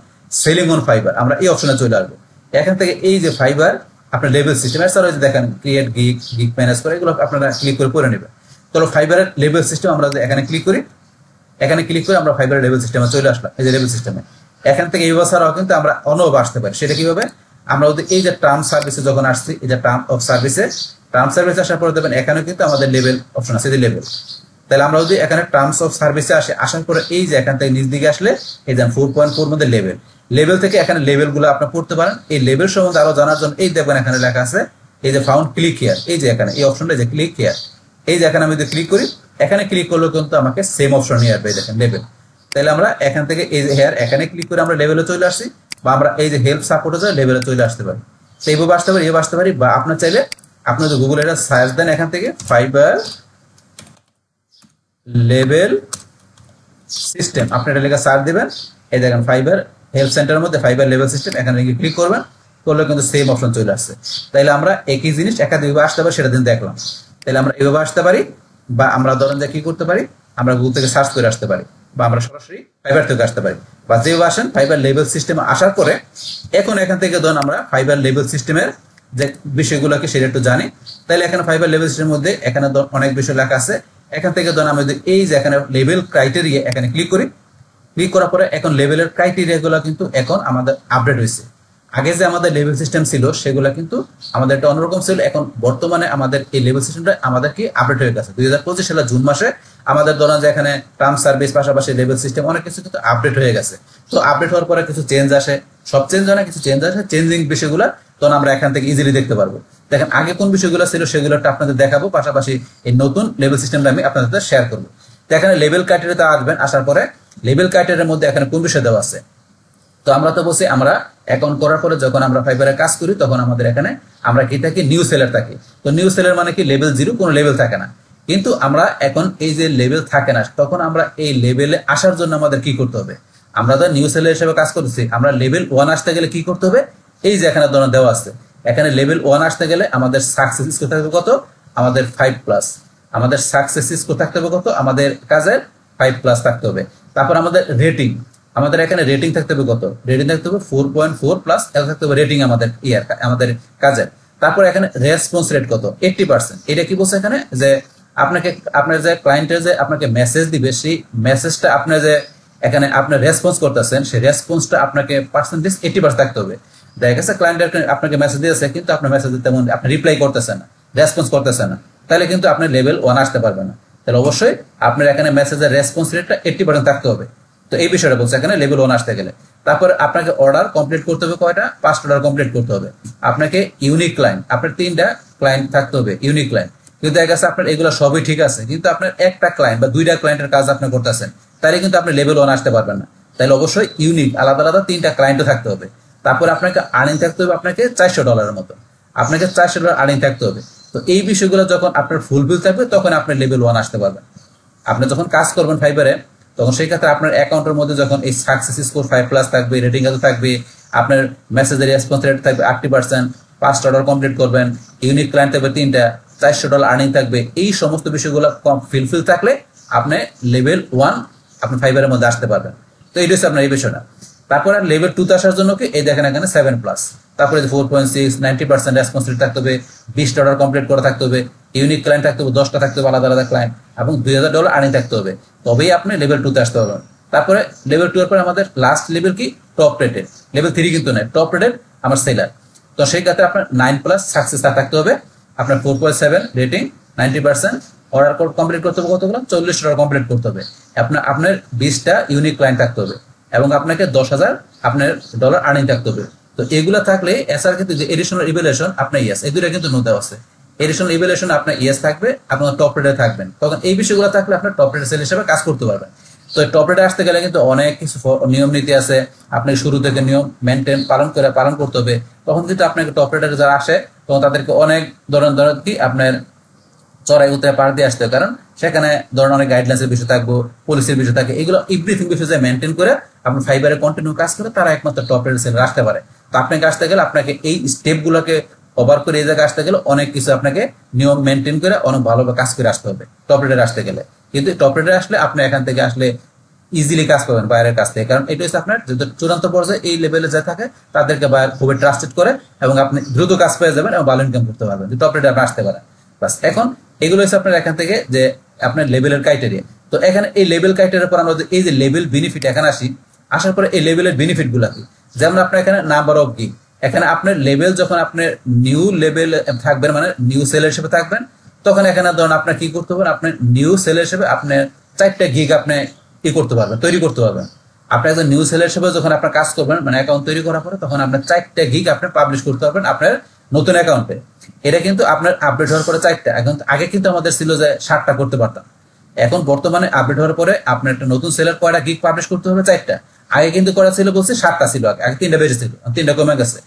সেলিং অন ফাইবার, আমরা এই অপশনে চলে আসবো। এখান থেকে এই যে ফাইবার আপনার লেভেল সিস্টেম, এর সাথে দেখেন ক্রিয়েট গিগ, গিগ ম্যানেজ করে, এগুলো আপনারা ক্লিক করে পড়ে নেবেন। তাহলে ফাইবারের লেভেল সিস্টেম আমরা এখানে ক্লিক করি, এখানে ক্লিক করে আমরা ফাইবারের লেভেল সিস্টেমে চলে আসলাম। এই যে লেভেল সিস্টেমে এখান থেকে এই বছরও কিন্তু আমরা অনভাবে আসতে পারি, সেটা কিভাবে, আমরা এই যে টার্ম সার্ভিসে যখন আসছি, এই যে টার্ম অফ সার্ভিসে, টার্ম সার্ভিস আসার পরে দেখবেন এখানে কিন্তু আমাদের লেভেল অপশন আছে, এই যে লেভেল। তাহলে আমরা যদি এখানে টার্মস অফ সার্ভিসে আসে, আসার পরে এই যে এখান থেকে নিচ দিকে আসলে এই যে 4.4 মধ্যে লেভেল, লেভেল থেকে এখানে লেভেলগুলো আপনি পড়তে পারেন। এই লেভেল সম্বন্ধে আরো জানার জন্য এই দেখবেন এখানে লেখা আছে এই যে ফাউন্ড ক্লিক হিয়ার, এই যে এখানে এই অপশনটা যে ক্লিক হিয়ার, এই যে এখানে আমি যদি ক্লিক করি, এখানে ক্লিক করলে কিন্তু আমাকে সেম অপশন নিয়ে আসবে, দেখেন লেভেল। তাহলে আমরা এখান থেকে এই যে হেয়ার এখানে ক্লিক করে আমরা লেভেলে চলে আসছি, বা আমরা এই যে হেল্প সাপোর্টে যায় লেভেলে চলে আসতে পারি, সেইভাবে আসতে পারি, এভাবে আসতে পারি। বা আপনার চাইলে আপনি যদি গুগলে এটা সার্চ দেন, এখান থেকে ফাইবার লেভেল সিস্টেম আপনি এটা লেখা সার্চ দিবেন, এই দেখেন ফাইবার হেল্প সেন্টারের মধ্যে ফাইবার লেভেল সিস্টেম, এখানে ক্লিক করবেন, করলে কিন্তু সেম অপশন চলে আসছে। তাইলে আমরা একই জিনিস একাধিকভাবে আসতে পারি, সেটা দিন দেখলাম। তাহলে আমরা এভাবে আসতে পারি, বা আমরা ধরেন যে কি করতে পারি, আমরা গুগল থেকে সার্চ করে আসতে পারি, বা আমরা সরাসরি ফাইবার থেকে আসতে পারি, বা যেভাবে আসেন ফাইবার লেভেল সিস্টেমে আসার পরে এখন এখান থেকে ধরুন আমরা ফাইবার লেভেল সিস্টেমের যে বিষয়গুলোকে সেটা একটু জানি। তাহলে এখানে ফাইবার লেভেল সিস্টেমের মধ্যে এখানে অনেক বিষয় লেখা আছে। এখান থেকে ধরুন আমি এই যে এখানে লেভেল ক্রাইটেরিয়া এখানে ক্লিক করি, ক্লিক করার পরে এখন লেভেলের ক্রাইটেরিয়া গুলো কিন্তু এখন আমাদের আপডেট হয়েছে। আগে যে আমাদের লেভেল সিস্টেম ছিল সেগুলো কিন্তু আমাদের একটা অন্যরকম ছিল, এখন বর্তমানে আমাদের এই লেভেল সিস্টেমটা আমাদের কি আপডেট হয়ে গেছে। 2025 সালের জুন মাসে আমাদের ধরুন যে এখানে টার্ম সার্ভিস পাশাপাশি লেভেল সিস্টেম অনেক কিছু কিন্তু আপডেট হয়ে গেছে। তো আপডেট হওয়ার পরে কিছু চেঞ্জ আসে, সব চেঞ্জ হয় না, কিছু চেঞ্জ আসে, চেঞ্জিং বিষয়গুলো তখন আমরা এখান থেকে ইজিলি দেখতে পারবো। দেখেন আগে কোন বিষয়গুলো ছিল সেগুলো আপনাদের দেখাবো, পাশাপাশি এই নতুন লেভেল সিস্টেমটা আমি আপনাদের সাথে শেয়ার করবো। তো এখানে লেভেল ক্রাইটেরিয়াতে আসবেন, আসার পরে লেভেল ক্রাইটেরিয়ার মধ্যে এখানে কোন বিষয় দেওয়া আছে। তো আমরা তো বলছি আমরা অ্যাকাউন্ট করার পরে যখন আমরা ফাইবারে কাজ করি তখন আমাদের এখানে আমরা কি থাকি, নিউ সেলার থাকি। তো নিউ সেলার মানে কি লেভেল 0, কোনো লেভেল থাকে না। কিন্তু আমরা এখন এই যে লেভেল থাকে না, তখন আমরা এই লেভেলে আসার জন্য আমাদের কি করতে হবে, আমরা তো নিউ সেলার হিসেবে কাজ করতেছি, আমরা লেভেল 1 আসতে গেলে কি করতে হবে, এই যে এখানে ধরুন দেওয়া আছে, এখানে লেভেল 1 আসতে গেলে আমাদের সাকসেস স্কোর থাকবে কত, আমাদের 5+, আমাদের সাকসেস স্কোর থাকতে হবে কত, আমাদের কাজের 5+ থাকতে হবে। তারপর আমাদের রেটিং, আমাদের এখানে রেটিং থাকতে হবে কত, রেটিং থাকতে হবে 4.4+, এটা থাকতে হবে রেটিং আমাদের আমাদের কাজের। তারপর এখানে রেসপন্স রেট কত, 80%। এটা কি বলছে এখানে যে আপনাকে আপনার যে ক্লায়েন্টের যে আপনাকে মেসেজ দিবে সেই মেসেজটা আপনি যে এখানে আপনি রেসপন্স করতেছেন সেই রেসপন্সটা আপনাকে পার্সেন্টেজ 80% থাকতে হবে। দেখা গেছে ক্লায়েন্ট আপনাকে মেসেজ দিয়েছে কিন্তু আপনার মেসেজ তেমন আপনি রিপ্লাই করতেছেন না, রেসপন্স করতেছেন না, তাহলে কিন্তু আপনি লেভেল 1 আসতে পারবেন না। তাহলে অবশ্যই আপনার এখানে মেসেজের রেসপন্স রেটটা 80% থাকতে হবে। তো এই বিষয়টা বলছে এখানে লেভেল 1 আসতে গেলে। তারপর আপনাকে অর্ডার কমপ্লিট করতে হবে কয়টা? 5টা অর্ডার কমপ্লিট করতে হবে। আপনাকে ইউনিক ক্লায়েন্ট, আপনার 3টা ক্লায়েন্ট থাকতে হবে, ইউনিক ক্লায়েন্ট। কিন্তু দেখা গেছে আপনার এগুলো সবই ঠিক আছে, কিন্তু আপনার একটা ক্লায়েন্ট বা 2টা ক্লায়েন্টের কাজ আপনি করতেছেন, তাহলে কিন্তু আপনি লেভেল 1 আসতে পারবেন না। তাহলে অবশ্যই ইউনিক আলাদা আলাদা 3টা ক্লায়েন্টও থাকতে হবে। তারপর আপনাকে আর্নিং থাকতে হবে আপনাকে $400 মতো, আপনাকে $400 আর্নিং থাকতে হবে। তো এই বিষয়গুলো যখন আপনার ফুলফিল থাকবে তখন আপনি লেভেল 1 আসতে পারবেন। আপনি যখন কাজ করবেন ফাইবারে, তখন সেই ক্ষেত্রে আপনার অ্যাকাউন্টের মধ্যে যখন এই সাকসেস স্কোর 5+ থাকবে, রেটিং এত থাকবে, আপনার মেসেজের রেসপন্স রেট থাকবে 80%, 5টা অর্ডার কমপ্লিট করবেন, ইউনিক ক্লায়েন্ট থাকবে 3টা, $400 আর্নিং থাকবে, এই সমস্ত বিষয়গুলো ফুলফিল থাকলে আপনি লেভেল 1 আপনি ফাইবারের মধ্যে আসতে পারবেন। তো এই হচ্ছে আপনার এই বিষয়টা। তারপরে লেভেল 2 তে আসার জন্য কি এই দেখেন এখানে 7+, তারপরে 4.6, 90% রেসপন্স রেট থাকতে হবে, 20টা অর্ডার কমপ্লিট করা থাকতে হবে, ইউনিক ক্লায়েন্ট থাকতে হবে 10টা থাকতে হবে, আলাদা আলাদা ক্লায়েন্ট, এবং $2000 আর্নিং থাকতে হবে। তবেই আপনি লেভেল 2 তে আসতে পারবেন। তারপরে লেভেল 2 এর পরে আমাদের লাস্ট লেভেল কি? Top rated. লেভেল 3 কিন্তু নয়, টপ রেটেড আমার সেলার। তো সেই ক্ষেত্রে আপনার 9+ সাকসেস থাকতে হবে, আপনার 4.7 রেটিং, 90% অর্ডার কমপ্লিট করতে হবে, কতগুলো? 40টা অর্ডার কমপ্লিট করতে হবে। আপনার 20টা ইউনিক ক্লায়েন্ট থাকতে হবে, এবং আপনাকে $10,000 আপনার ডলার আর্নিং থাকতে হবে। তো এগুলো থাকলে এছাড়া কিন্তু যে এডিশনাল ইভ্যালুয়েশন আপনার ইয়েস, এগুলো কিন্তু নো দেওয়া আছে। এডিশনাল ইভ্যালুয়েশন আপনার ইয়েস থাকবে, আপনার টপ রেটে থাকবেন, তখন এই বিষয়গুলো থাকলে আপনার টপ রেট সেল হিসেবে কাজ করতে পারবেন। তো টপ রেটে আসতে গেলে কিন্তু অনেক কিছু নিয়ম নীতি আছে, আপনাকে শুরু থেকে নিয়ম মেনটেন পালন করতে হবে। তখন কিন্তু আপনাকে টপ রেটে যারা আসে তখন তাদেরকে অনেক ধরনের কি আপনার চড়াই উতরাই পার দিয়ে আসতে হবে, কারণ সেখানে ধরেন অনেক গাইডলাইন্সের বিষয় থাকবো, পলিসির বিষয় থাকে, এগুলো এভরিথিং বিষয় মেনটেন করে আপনি ফাইবারে কন্টিনিউ কাজ করে তারা একমাত্র টপ রেট সেল আসতে পারে। তো আপনাকে আসতে গেলে আপনাকে এই স্টেপগুলোকে ওভার করে এই জায়গায় আসতে গেলে অনেক কিছু আপনাকে নিয়ম মেনটেন করে অনেক ভালোভাবে কাজ করে আসতে হবে টপ রেটে আসতে গেলে। কিন্তু টপ রেটে আসলে আপনি এখান থেকে আসলে ইজিলি কাজ পাবেন বাইরের কাছ থেকে, কারণ এটা হচ্ছে আপনার যদি চূড়ান্ত পর্যায়ে এই লেভেলে যা থাকে তাদেরকে বাইরে খুবই ট্রাস্টেড করে, এবং আপনি দ্রুত কাজ পেয়ে যাবেন এবং ভালো ইনকাম করতে পারবেন টপ রেটে আপনি আসতে পারেন। বাস, এখন এগুলো হচ্ছে আপনার এখান থেকে যে আপনার লেভেলের ক্রাইটেরিয়া। তো এখানে এই লেভেল ক্রাইটেরিয়ার পর আমরা এই যে লেভেল বেনিফিট এখানে আসার পরে এই লেভেলের বেনিফিট গুলা কি? যেমন আপনার এখানে নাম্বার অফ গিগ, এখানে আপনার লেভেল যখন আপনি নিউ লেভেল থাকবেন মানে নিউ সেলার হিসেবে থাকবেন, তখন এখানে ধরুন আপনার কি করতে পারবেন, আপনার নিউ সেলার হিসেবে আপনার 4টা গিগ আপনি করতে পারবেন, তৈরি করতে পারবেন। আপনি একজন নিউ সেলার হিসেবে যখন আপনার কাজ করবেন মানে অ্যাকাউন্ট তৈরি করার পরে, তখন আপনার 4টা গিগ আপনি পাবলিশ করতে পারবেন আপনার নতুন অ্যাকাউন্টে। এটা কিন্তু আপনার আপডেট হওয়ার পরে 4টা, এখন আগে কিন্তু আমাদের ছিল যে 7টা করতে পারতাম। এখন বর্তমানে আপডেট হওয়ার পরে আপনার একটা নতুন সেলার কয়টা গিগ পাবলিশ করতে হবে? 4টা। আগে কিন্তু করা ছিল বলছে 7টা ছিল, আগে 3টা বেড়েছিল, 3টা কমে গেছে।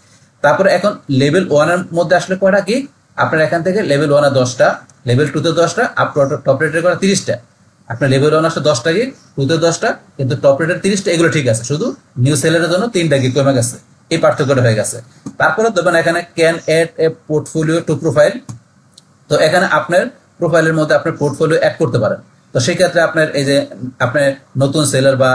তারপরে এখন লেভেল 1 এর মধ্যে আসলে কয়টা গিগ? আপনার এখান থেকে লেভেল 1 এ 10টা, লেভেল 2 তে 10টা, টপ রেটের করা 30টা। আপনার লেভেল 1 আসলে 10টা গিগ, 2 তে 10টা, কিন্তু টপ রেটের 30টা, এগুলো ঠিক আছে, শুধু নিউ সেলারের জন্য 3টা গিগ কমে গেছে, এই পার্থক্যটা হয়ে গেছে। তারপরে দেখবেন এখানে can add a portfolio to profile. তো এখানে আপনার প্রোফাইলের মধ্যে আপনার পোর্টফোলিও অ্যাড করতে পারেন। তো সেই ক্ষেত্রে আপনার এই যে আপনার নতুন সেলার বা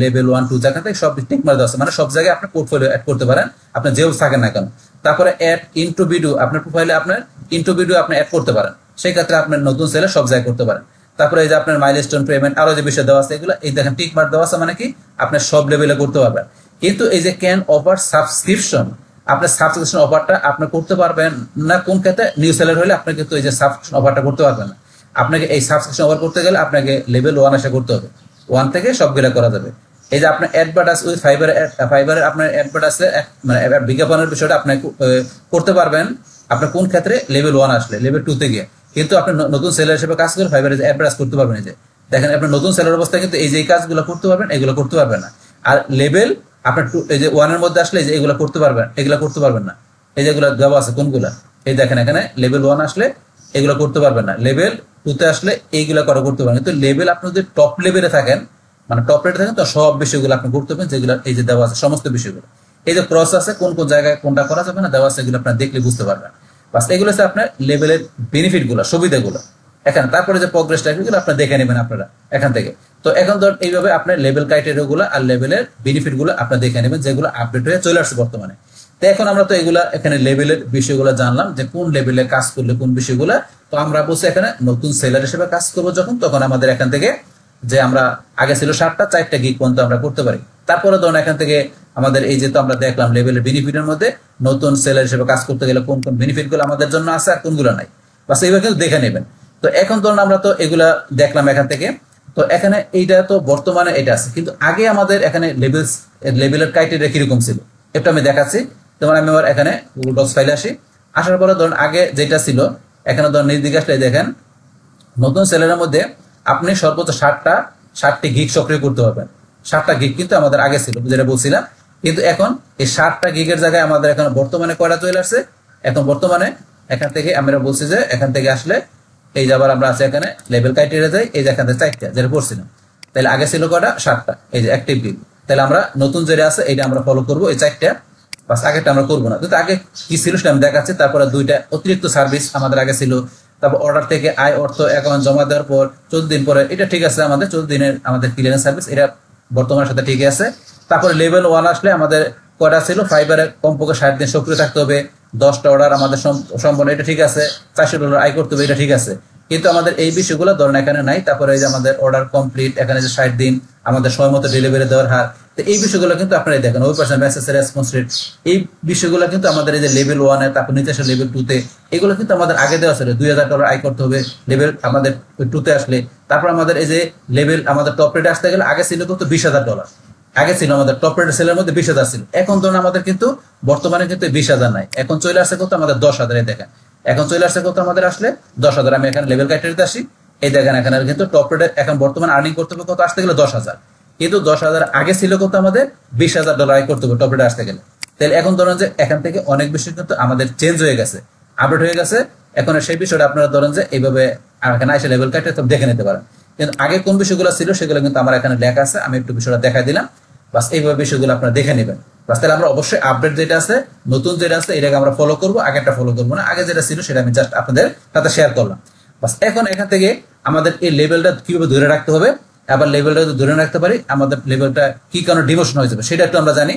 লেভেল 1, 2 জায়গা থেকে সব টিক মারা আছে, মানে সব জায়গায় আপনি পোর্টফোলিও অ্যাড করতে পারেন, আপনার যেও থাকেন না কেন। তারপরে অ্যাড ইনটু ভিডিও, আপনার প্রোফাইলে আপনার ইনটু ভিডিও আপনি অ্যাড করতে পারেন, সেই ক্ষেত্রে আপনার নতুন সেলার সব জায়গায় করতে পারেন। তারপরে এই যে আপনার মাইলস্টোন পেমেন্ট আরো যে বিষয় দেওয়া আছে, এগুলো এই দেখেন টিক মার্ক দেওয়া আছে, মানে কি আপনার সব লেভেলে করতে পারবেন। কিন্তু এই যে ক্যান অফার সাবস্ক্রিপশন, আপনার সাবস্ক্রিপশন অফারটা আপনি করতে পারবেন না কোন ক্ষেত্রে? নিউ সেলার হলে আপনি কিন্তু এই যে সাবস্ক্রিপশন অফারটা করতে পারবেন না। আপনাকে এই সাবস্ক্রিপশন অফার করতে গেলে আপনাকে লেভেল 1 আশা করতে হবে, 1 থেকে সবগুলো করা যাবে। এই যে আপনার অ্যাডভার্টাইজ উইথ ফাইবারে আপনার অ্যাডভার্টাইজে মানে বিজ্ঞাপনের বিষয়টা আপনি করতে পারবেন আপনার কোন ক্ষেত্রে? লেভেল 1 আসলে, লেভেল 2 তে গিয়ে। কিন্তু আপনি নতুন সেলার হিসেবে কাজ করে ফাইবারে যে অ্যাডভার্টাইজ করতে পারবেন, এই যে দেখেন আপনার নতুন সেলার অবস্থায় কিন্তু এই যে কাজগুলো করতে পারবেন, এগুলো করতে পারবেন না। আর লেভেল আপনার এই যে 1 এর মধ্যে আসলে যে এগুলো করতে পারবেন, এগুলো করতে পারবেন না। এই যেগুলো দেওয়া আছে কোনগুলা, এই দেখেন এখানে লেভেল 1 আসলে এগুলো করতে পারবেন না, লেভেল 2 তে আসলে এইগুলো করতে পারবেন। কিন্তু লেভেল আপনি যদি টপ লেভেলে থাকেন, মানে টপ রেটে থাকেন, তো সব বিষয়গুলো আপনি করতে পারবেন, যেগুলো এই যে দেওয়া আছে সমস্ত বিষয়গুলো। এই যে ক্রস আছে কোন কোন জায়গায় কোনটা করা যাবে না দেওয়া আছে, এগুলো আপনার দেখলে বুঝতে পারবেন। বাস, এগুলো হচ্ছে আপনার লেভেলের বেনিফিট গুলো, সুবিধাগুলো এখানে। তারপরে যে প্রোগ্রেসটা এগুলো আপনার দেখে নেবেন আপনারা এখান থেকে। তো এখন ধর এইভাবে আপনার লেভেল ক্রাইটেরিয়া গুলো আর লেভেলের বেনিফিট গুলো আপনার দেখে নেবেন, যেগুলো আপডেট হয়ে চলে আসছে বর্তমানে। তো এখন আমরা তো এগুলা এখানে লেভেলের বিষয়গুলো জানলাম যে কোন লেভেলে কাজ করলে কোন বিষয়গুলো। তো আমরা বলছি এখানে নতুন সেলার হিসেবে কাজ করবো যখন, তখন আমাদের এখান থেকে যে আমরা আগে ছিল 7টা, 4টা গিগ পর্যন্ত আমরা করতে পারি। তারপরে ধরুন এখান থেকে আমাদের এই যে তো আমরা দেখলাম লেভেলের বেনিফিটের মধ্যে নতুন সেলার হিসেবে কাজ করতে গেলে কোন কোন বেনিফিট গুলো আমাদের জন্য আছে আর কোনগুলো নাই, বাস এইভাবে কিন্তু দেখে নেবেন। তো এখন ধরুন আমরা তো এগুলা দেখলাম এখান থেকে। তো এখানে এইটা তো বর্তমানে এটা আছে, কিন্তু আগে আমাদের এখানে লেবেলের ক্রাইটেরিয়া কিরকম ছিল এটা আমি দেখাচ্ছি। যেমন আমি আবার এখানে গুগল ডক্স ফাইলে আসি, আসার পরে ধরুন আগে যেটা ছিল এখানে ধরুন নিজ দিকে আসলে দেখেন নতুন সেলের মধ্যে আপনি সর্বোচ্চ 60টি গিগ সক্রিয় করতে পারবেন। 60টা গিগ কিন্তু আমাদের আগে ছিল, যেটা বলছিলাম। কিন্তু এখন এই 60টা গিগের জায়গায় আমাদের এখন বর্তমানে কয়টা চলে আসছে, এখন বর্তমানে এখান থেকে আমরা বলছি যে এখান থেকে আসলে এই যে আবার আমরা আছে এখানে লেভেল ক্রাইটেরিয়া যাই, এই যে এখান থেকে 4টা যেটা পড়ছিলাম। তাহলে আগে ছিল কয়টা, 60টা, এই যে অ্যাক্টিভ গিগ। তাহলে আমরা নতুন যেটা আছে এইটা আমরা ফলো করবো, এই 4টা, বাস আগেরটা আমরা করবো না। কিন্তু আগে কি ছিল সেটা আমি দেখাচ্ছি। তারপরে 2টা অতিরিক্ত সার্ভিস আমাদের আগে ছিল। তারপর অর্ডার থেকে আয় অর্থ অ্যাকাউন্ট জমা দেওয়ার পর 14 দিন পরে, এটা ঠিক আছে, আমাদের 14 দিনের আমাদের ক্লিয়ারেন্স সার্ভিস, এটা বর্তমানের সাথে ঠিক আছে। তারপরে লেভেল 1 আসলে আমাদের কয়টা ছিল, ফাইবারে কমপক্ষে 60 দিন সক্রিয় থাকতে হবে, 10টা অর্ডার আমাদের সম্পন্ন, এটা ঠিক আছে, $400 আয় করতে হবে, এটা ঠিক আছে। কিন্তু আমাদের এই বিষয়গুলো ধরেন এখানে নাই। তারপরে এই যে আমাদের অর্ডার কমপ্লিট, এখানে যে 60 দিন আমাদের সময় মতো ডেলিভারি দেওয়ার হার, তো এই বিষয়গুলো কিন্তু আপনারা দেখেন ওই পার্সেন্ট মেসেজ রেসপন্স রেট, এই বিষয়গুলো কিন্তু আমাদের এই যে লেভেল 1 এ, তারপর নিচে আসলে লেভেল 2 তে, এগুলো কিন্তু আমাদের আগে দেওয়া ছিল। $2000 আয় করতে হবে লেভেল আমাদের 2 তে আসলে। তারপর আমাদের এই যে লেভেল আমাদের টপ রেটে আসতে গেলে আগে ছিল কত, $20,000 আগে ছিল আমাদের টপ রেটের সেলের মধ্যে 20,000 ছিল। এখন ধরুন আমাদের কিন্তু বর্তমানে কিন্তু 20,000 নাই, এখন চলে আসছে কত আমাদের 10,000। দেখেন এখন চলে আসছে কত আমাদের আসলে 10,000। আমি এখানে লেভেল ক্রাইটেরিয়াতে আসি, এই দেখেন এখানে কিন্তু টপ রেটে এখন বর্তমানে আর্নিং করতে হবে কত, আসতে গেলে 10,000। কিন্তু 10,000 আগে ছিল কত, আমাদের $20,000 আয় করতে হবে টপ রেটে আসতে গেলে। তাহলে এখন ধরেন যে এখান থেকে অনেক বেশি কিন্তু আমাদের চেঞ্জ হয়ে গেছে, আপডেট হয়ে গেছে। এখন সেই বিষয়টা আপনারা ধরেন যে এইভাবে এখানে এসে লেভেল ক্রাইটেরিয়া দেখে নিতে পারেন। কিন্তু আগে কোন বিষয়গুলো ছিল সেগুলো কিন্তু আমার এখানে লেখা আছে, আমি একটু বিষয়টা দেখা দিলাম, বাস এইভাবে বিষয়গুলো আপনারা দেখে নেবেন। বাস তাহলে আমরা অবশ্যই আপডেট যেটা আছে, নতুন যেটা আছে, এটাকে আমরা ফলো করবো, আগেরটা ফলো করবো না। আগে যেটা ছিল সেটা আমি জাস্ট আপনাদের সাথে শেয়ার করলাম। বাস এখন এখান থেকে আমাদের এই লেভেলটা কিভাবে ধরে রাখতে হবে, আবার লেভেলটা যদি ধরে রাখতে পারি, আমাদের লেভেলটা কি কারণে ডিমোশন হয়ে যাবে সেটা একটু আমরা জানি।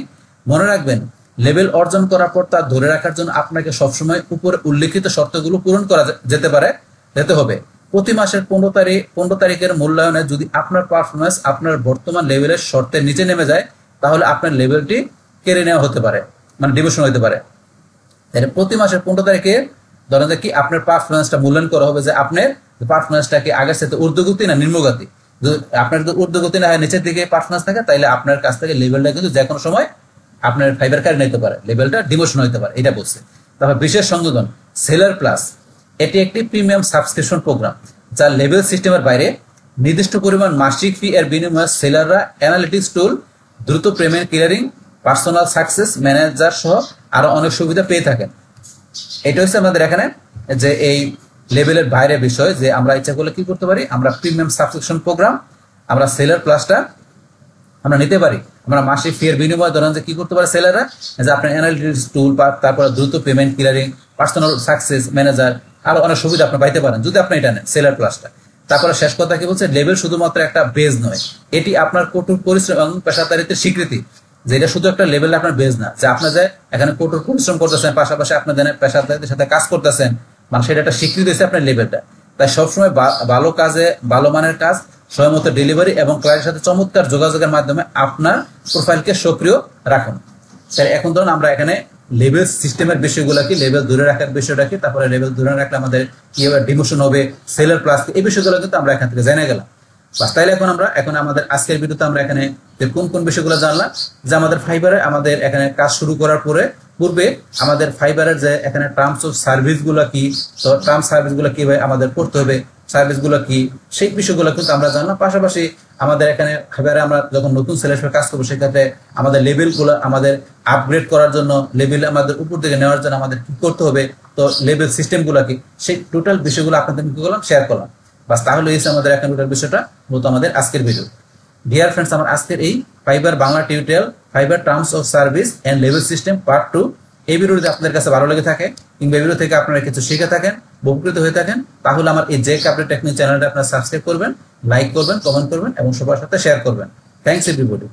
মনে রাখবেন, লেভেল অর্জন করার পর তা ধরে রাখার জন্য আপনাকে সবসময় উপরে উল্লেখিত শর্তগুলো পূরণ করা যেতে হবে। প্রতি মাসের 15 তারিখের মূল্যায়নে যদি আপনার পারফরমেন্স আপনার বর্তমান লেভেলের শর্তের নিচে নেমে যায়, তাহলে আপনার লেভেলটি কেড়ে নেওয়া হতে পারে, মানে ডিমোশন হতে পারে। তাহলে প্রতি মাসের 15 তারিখে ধরেন যে কি আপনার পারফরমেন্সটা মূল্যায়ন করা হবে, যে আপনার পারফরমেন্সটা কি আগের সাথে ঊর্ধ্বগতি না নিম্নগতি। আপনার যদি ঊর্ধ্বগতি না হয়, নিচের দিকে পারফরমেন্স থাকে, তাহলে আপনার কাছ থেকে লেভেলটা কিন্তু যে কোনো সময় আপনার ফাইবার কার্ড নিতে পারে, লেভেলটা ডিমোশন হতে পারে, এটা বলছে। তারপর বিশেষ সংযোজন সেলার প্লাস, এটি একটি প্রিমিয়াম সাবস্ক্রিপশন প্রোগ্রাম যা লেভেল সিস্টেমের বাইরে নির্দিষ্ট পরিমাণ মাসিক ফি এর বিনিময়ে সেলাররা অ্যানালিটিক্স টুল, দ্রুত payment clearing, personal success manager সহ আরো অনেক সুবিধা পেয়ে থাকেন। এটা হচ্ছে আমাদের এখানে যে এই লেভেলের বাইরে বিষয়, যে আমরা ইচ্ছা করলে কি করতে পারি, আমরা প্রিমিয়াম সাবস্ক্রিপশন প্রোগ্রাম, আমরা সেলার প্লাসটা আমরা নিতে পারি। আমরা মাসিক ফি এর বিনিময়ে ধরেন যে কি করতে পারে সেলাররা, যে আপনার অ্যানালিটিক্স টুল, তারপর দ্রুত payment clearing, personal success manager, আরো অনেক সুবিধা আপনি পাইতে পারেন যদি আপনি এটা নেন, সেলার প্লাসটা। তারপরে শেষ কথা কি বলছে, লেভেল শুধুমাত্র একটা বেজ নয়, এটি আপনার কঠোর পরিশ্রম এবং পেশাদারিত্বের স্বীকৃতি। যে এটা শুধু একটা লেভেল, আপনার বেজ না, যে আপনি যে এখানে কঠোর পরিশ্রম করতেছেন, পাশাপাশি আপনার পেশাদারিত্বের সাথে কাজ করতেছেন, মানে সেটা একটা স্বীকৃতি হচ্ছে আপনার লেভেলটা। তাই সবসময় ভালো কাজে, ভালো মানের কাজ, সময়মতো ডেলিভারি এবং ক্লায়েন্টের সাথে চমৎকার যোগাযোগের মাধ্যমে আপনার প্রোফাইলকে সক্রিয় রাখুন। তাই এখন ধরুন আমরা এখানে লেভেল সিস্টেমের বিষয়গুলো কি, লেভেল ধরে রাখার বিষয়টা কি, তারপরে লেভেল ধরে রাখলে আমাদের কিভাবে ডিমোশন হবে, সেলার প্লাস, এই বিষয়গুলো কিন্তু আমরা এখান থেকে জেনে গেলাম। বাস তাইলে এখন আমাদের আজকের ভিডিওতে আমরা এখানে কোন বিষয়গুলো জানলাম, যে আমাদের ফাইবারে আমাদের এখানে কাজ শুরু করার পূর্বে আমাদের ফাইবারের যে এখানে টার্মস অফ সার্ভিস গুলো কি, তো টার্মস সার্ভিস গুলো কিভাবে আমাদের করতে হবে, সার্ভিস গুলো কি, সেই বিষয়গুলো কিন্তু আমরা জানলাম। পাশাপাশি আমাদের এখানে ফাইবারে আমরা যখন নতুন সেলের সাথে কাজ করবো, সেক্ষেত্রে আমাদের লেভেল গুলো আমাদের আপগ্রেড করার জন্য, লেভেল আমাদের উপর দিকে নেওয়ার জন্য আমাদের কি করতে হবে, তো লেভেল সিস্টেম গুলো কি, সেই টোটাল বিষয়গুলো আপনাদের কি করলাম, শেয়ার করলাম। বাস তাহলে এই আমাদের এখন টোটাল বিষয়টা মূলত আমাদের আজকের ভিডিও। ডিয়ার ফ্রেন্ডস, আমার আজকের এই Fiverr Bangla tutorial, Fiverr terms of service and level system part 2, এই ভিডিওটি আপনাদের কাছে ভালো লেগে থাকে কিংবা ভিডিও থেকে আপনারা কিছু শিখে থাকেন, উপকৃত হয়ে থাকেন, তাহলে আমার এই জে কাপড় টেকনিক চ্যানেলটা আপনারা সাবস্ক্রাইব করবেন, লাইক করবেন, কমেন্ট করবেন এবং সবার সাথে শেয়ার করবেন। Thanks everybody.